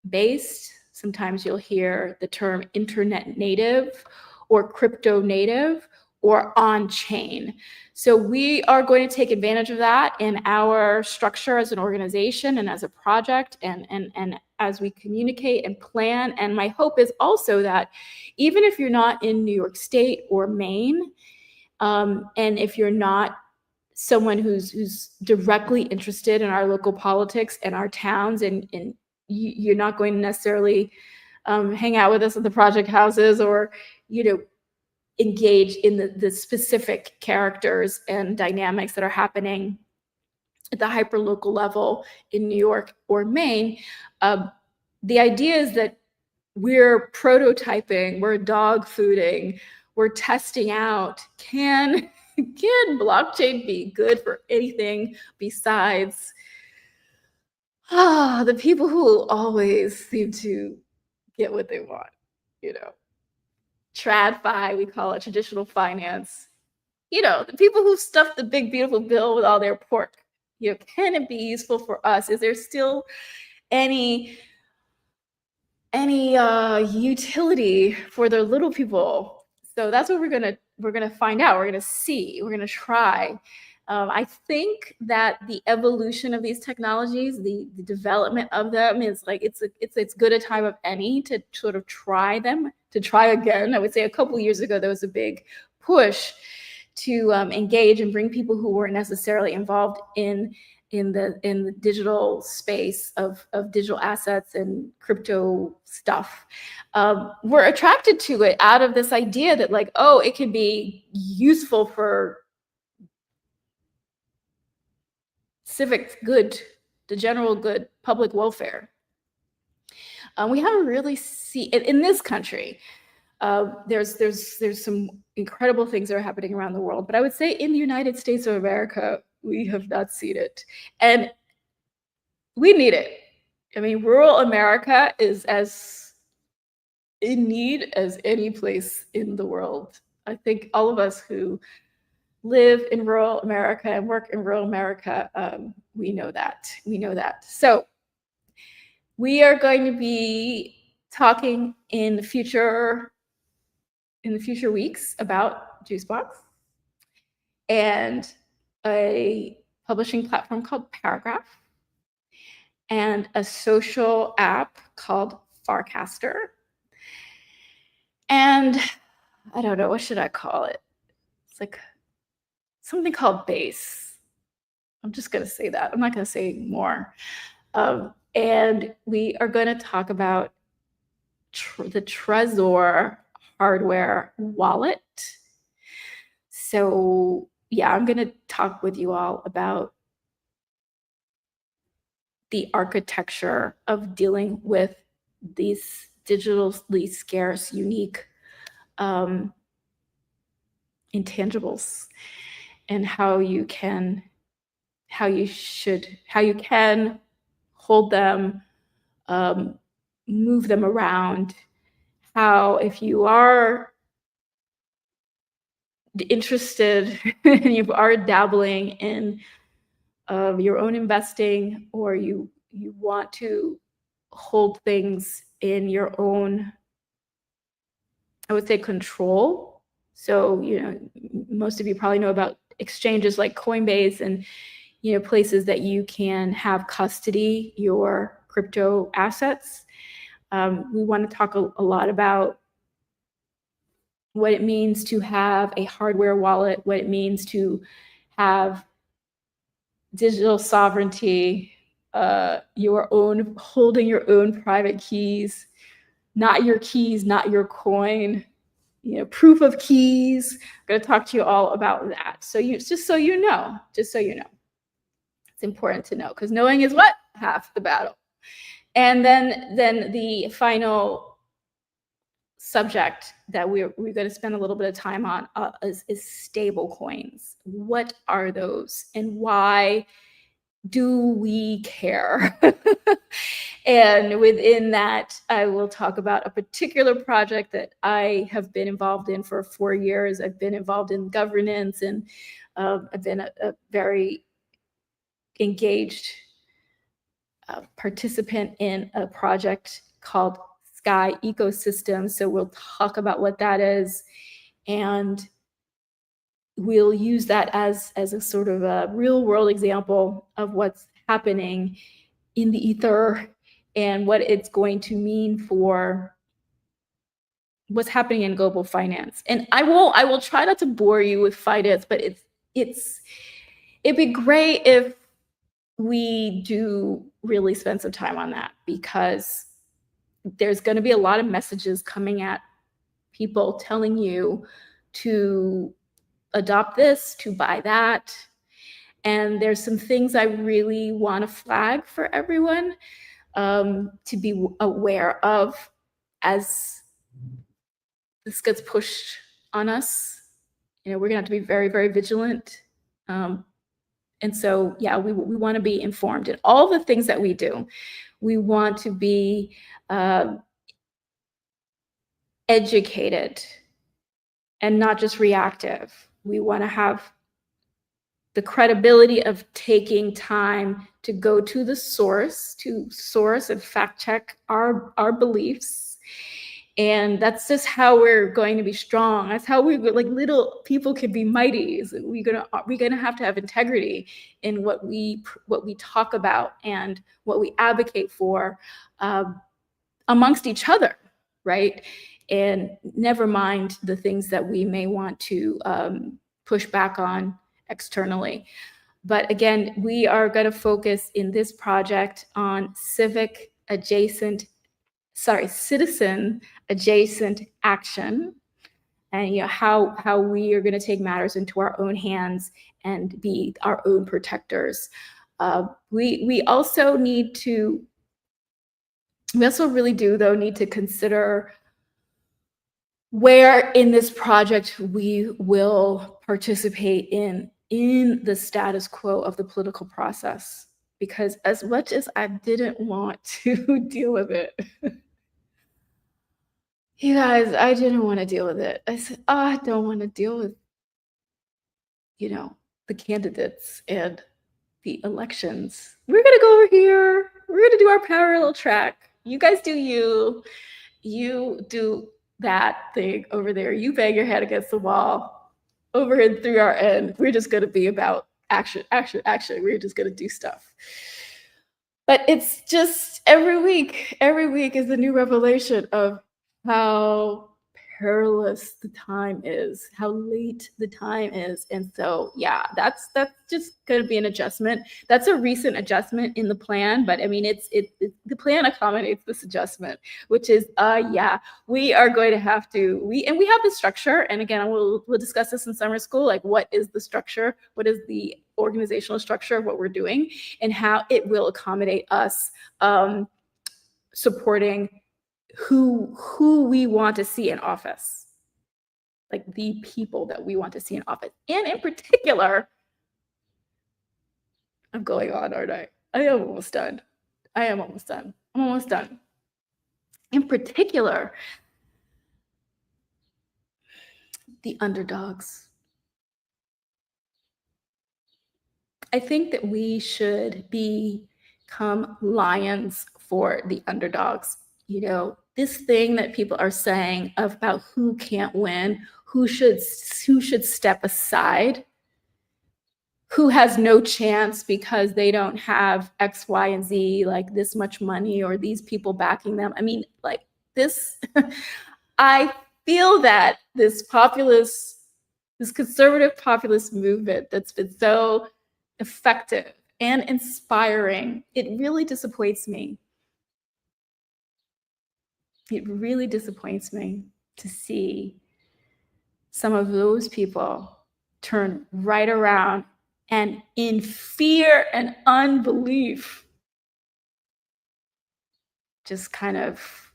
based. Sometimes you'll hear the term internet native or crypto native or on-chain. So we are going to take advantage of that in our structure as an organization and as a project and as we communicate and plan. And my hope is also that even if you're not in New York State or Maine, and if you're not someone who's directly interested in our local politics and our towns, and you're not going to necessarily hang out with us at the project houses or, you know, engage in the specific characters and dynamics that are happening at the hyperlocal level in New York or Maine. The idea is that we're prototyping, we're dog fooding, we're testing out, can blockchain be good for anything besides the people who always seem to get what they want, you know. TradFi, we call it, traditional finance. You know, the people who stuff the big, beautiful bill with all their pork. You know, can it be useful for us? Is there still any utility for the little people? So that's what we're gonna find out. We're gonna see. We're gonna try. I think that the evolution of these technologies, the development of them, is like it's good a time of any to sort of try them, to try again. I would say a couple of years ago there was a big push to engage and bring people who weren't necessarily involved in the digital space of digital assets and crypto stuff. We're attracted to it out of this idea that, like, oh, it can be useful for civic good, the general good, public welfare. We haven't really seen in this country. There's some incredible things that are happening around the world, but I would say in the United States of America, we have not seen it, and we need it. I mean, rural America is as in need as any place in the world. I think all of us who live in rural America and work in rural America, we know that. We know that. So we are going to be talking in the future weeks about Juicebox and a publishing platform called Paragraph and a social app called Farcaster. And I don't know, what should I call it? It's like something called base. I'm just gonna say that. I'm not gonna say more. And we are gonna talk about the Trezor hardware wallet. So yeah, I'm gonna talk with you all about the architecture of dealing with these digitally scarce, unique intangibles, and how you can hold them, um, move them around. How, if you are interested and you are dabbling in your own investing, or you want to hold things in your own, I would say, control. So, most of you probably know about exchanges like Coinbase and, places that you can have custody your crypto assets. We want to talk a lot about what it means to have a hardware wallet, what it means to have digital sovereignty, holding your own private keys, not your coin, proof of keys. I'm going to talk to you all about that. So just so you know, it's important to know, because knowing is what? Half the battle. And then the final subject that we're going to spend a little bit of time on is stable coins. What are those, and why do we care? And within that, I will talk about a particular project that I have been involved in for 4 years. I've been involved in governance, and I've been a very engaged participant in a project called Sky Ecosystem. So we'll talk about what that is, and we'll use that as a sort of a real world example of what's happening in the ether and what it's going to mean for what's happening in global finance. And I will try not to bore you with finance, but it'd be great if we do really spend some time on that, because there's going to be a lot of messages coming at people telling you to adopt this, to buy that. And there's some things I really want to flag for everyone to be aware of as this gets pushed on us. We're going to have to be very, very vigilant. And so, yeah, we want to be informed in all the things that we do. We want to be educated and not just reactive. We want to have the credibility of taking time to go to the source, and fact check our beliefs. And that's just how we're going to be strong. That's how like little people can be mighty. So we're gonna have to have integrity in what we talk about and what we advocate for amongst each other, right? And never mind the things that we may want to push back on externally. But again, we are going to focus in this project on citizen adjacent action, and how we are going to take matters into our own hands and be our own protectors. We also really do, though, need to consider where in this project we will participate in the status quo of the political process. Because as much as I didn't want to deal with it, you guys, I didn't want to deal with it. I said, oh, I don't want to deal with, the candidates and the elections. We're going to go over here. We're going to do our parallel track. You guys do you. You do that thing over there. You bang your head against the wall. Over and through our end, we're just going to be about action, action, action. We're just going to do stuff. But it's just every week is a new revelation of how perilous the time is, how late the time is. And so, yeah, that's just going to be an adjustment. That's a recent adjustment in the plan, but I mean, the plan accommodates this adjustment, which is, yeah, we are going to have to, we have the structure. And again, we'll discuss this in summer school, like what is the structure? What is the organizational structure of what we're doing and how it will accommodate us supporting who we want to see in office, like the people that we want to see in office. And in particular, I'm going on, aren't I? I am almost done. I'm almost done. In particular, the underdogs. I think that we should become lions for the underdogs. You know, this thing that people are saying about who can't win, who should step aside, who has no chance because they don't have X, Y, and Z, like this much money or these people backing them. I mean, like this, I feel that this conservative populist movement that's been so effective and inspiring, it really disappoints me. It really disappoints me to see some of those people turn right around and in fear and unbelief just kind of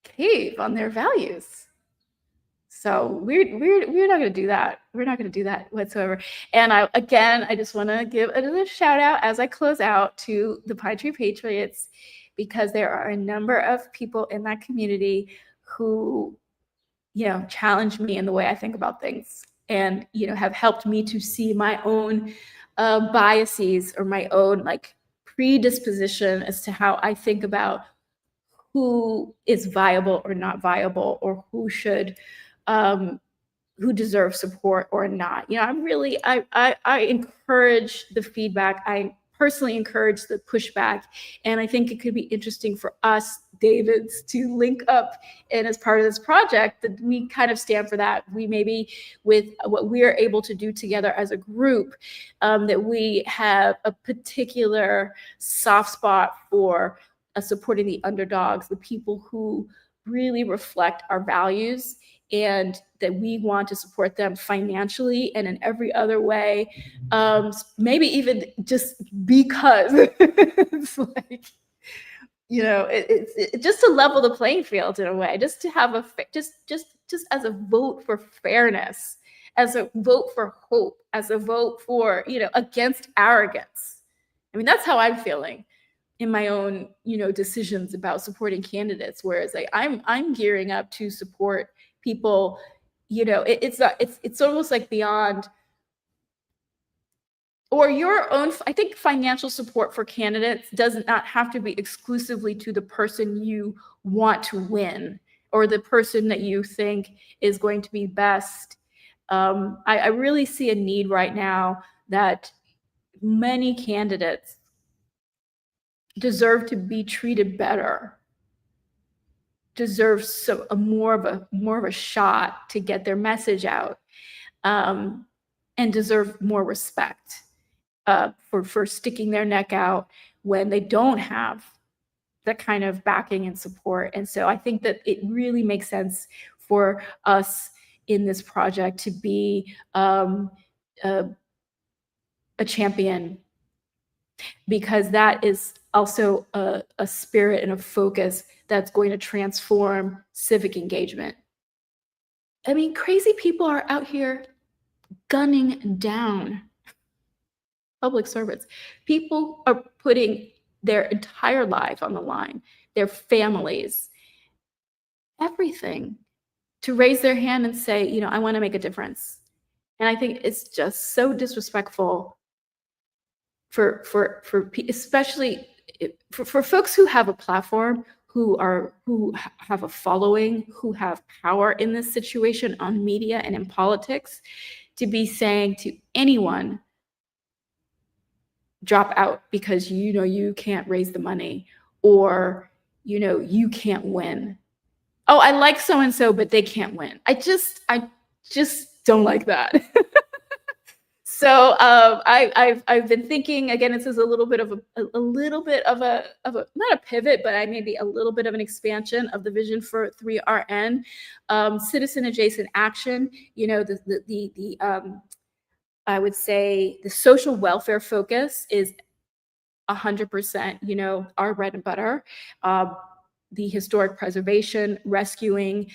cave on their values. So we're not going to do that. We're not going to do that whatsoever. And I just want to give another shout out as I close out to the Pine Tree Patriots, because there are a number of people in that community who, you know, challenge me in the way I think about things, and, you know, have helped me to see my own biases or my own like predisposition as to how I think about who is viable or not viable, or who should who deserves support or not. You know, I encourage the feedback. I personally encourage the pushback. And I think it could be interesting for us, Davids, to link up. And as part of this project, that we kind of stand for that. We maybe, with what we are able to do together as a group, that we have a particular soft spot for supporting the underdogs, the people who really reflect our values, and that we want to support them financially and in every other way, maybe even just because it's like, you know, it's just to level the playing field in a way, just to have just as a vote for fairness, as a vote for hope, as a vote for, you know, against arrogance. I mean, that's how I'm feeling in my own, you know, decisions about supporting candidates. Whereas like I'm gearing up to support people, you know, it's almost like beyond, or your own. I think financial support for candidates does not have to be exclusively to the person you want to win or the person that you think is going to be best. I really see a need right now that many candidates deserve to be treated better, deserve more of a shot to get their message out, and deserve more respect for sticking their neck out when they don't have that kind of backing and support. And so I think that it really makes sense for us in this project to be a champion, because that is also a spirit and a focus that's going to transform civic engagement. I mean, crazy people are out here gunning down public servants. People are putting their entire life on the line, their families, everything, to raise their hand and say, you know, I want to make a difference. And I think it's just so disrespectful for especially for folks who have a platform, who have a following, who have power in this situation on media and in politics, to be saying to anyone, drop out because, you know, you can't raise the money, or, you know, you can't win. oh, I like so and so, but they can't win. I just don't like that. So I've been thinking again. This is a little bit of a little bit of a not a pivot, but I maybe a little bit of an expansion of the vision for 3RN, citizen adjacent action. You know, I would say the social welfare focus is 100%, you know, our bread and butter. The historic preservation, rescuing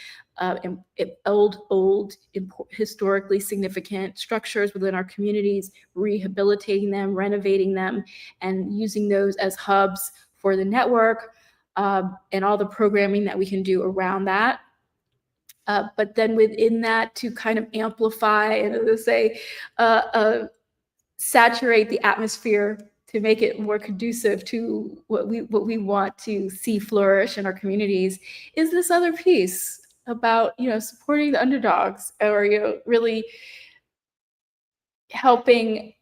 historically significant structures within our communities, rehabilitating them, renovating them, and using those as hubs for the network, and all the programming that we can do around that. But then within that, to kind of amplify and say, saturate the atmosphere to make it more conducive to what we want to see flourish in our communities, is this other piece about, you know, supporting the underdogs, or, you know, really helping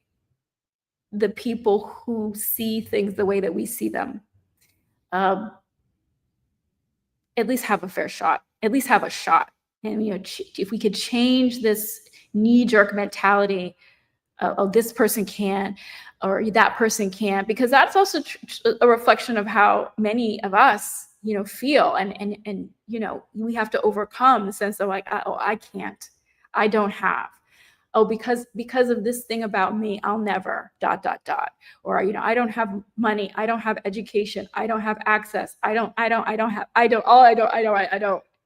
the people who see things the way that we see them, at least have a fair shot, at least have a shot. And, you know, if we could change this knee-jerk mentality, oh, this person can, or that person can't, because that's also a reflection of how many of us, you know, feel. And you know, we have to overcome the sense of like, oh, I can't, I don't have, oh, because of this thing about me, I'll never, ... Or, you know, I don't have money, I don't have education, I don't have access, I don't,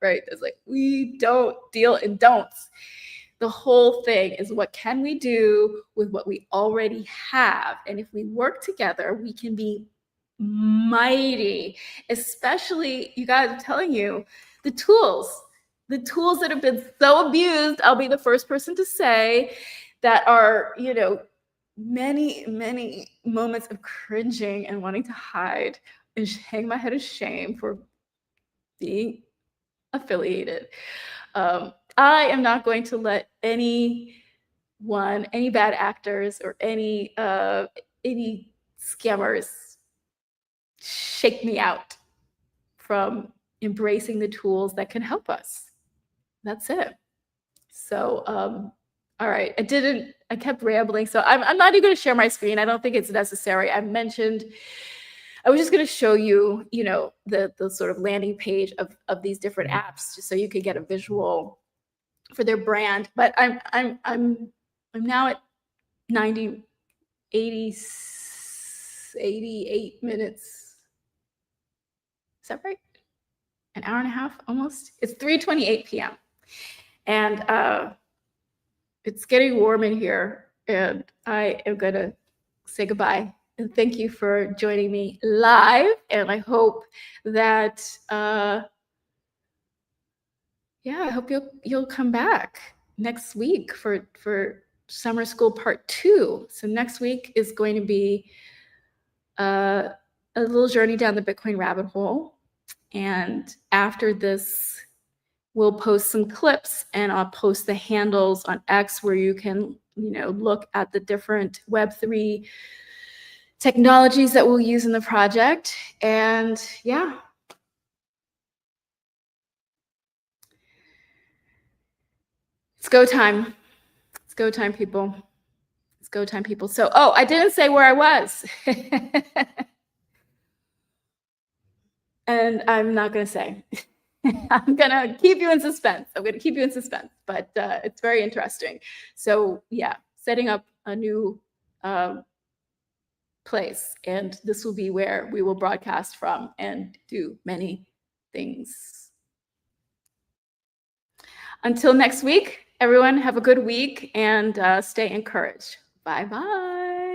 right? It's like, we don't deal in don'ts. The whole thing is, what can we do with what we already have? And if we work together, we can be mighty, especially, you guys, I'm telling you, the tools that have been so abused, I'll be the first person to say, that are, you know, many, many moments of cringing and wanting to hide and hang my head of shame for being affiliated. I am not going to let any bad actors, or any scammers shake me out from embracing the tools that can help us. That's it. So, all right, I kept rambling. So I'm not even going to share my screen. I don't think it's necessary. I was just going to show you, you know, the sort of landing page of these different apps, just so you could get a visual for their brand. But I'm now at 88 minutes. Is that right? An hour and a half almost. It's 3:28 p.m. and it's getting warm in here, and I am gonna say goodbye. And thank you for joining me live. And I hope that yeah, I hope you'll come back next week for summer school part 2. So next week is going to be a little journey down the Bitcoin rabbit hole. And after this, we'll post some clips, and I'll post the handles on X where you can, you know, look at the different Web3 technologies that we'll use in the project. And yeah. It's go time. It's go time, people. It's go time, people. So, oh, I didn't say where I was. And I'm not going to say. I'm going to keep you in suspense. But it's very interesting. So yeah, setting up a new place. And this will be where we will broadcast from and do many things. Until next week, everyone, have a good week and stay encouraged. Bye-bye.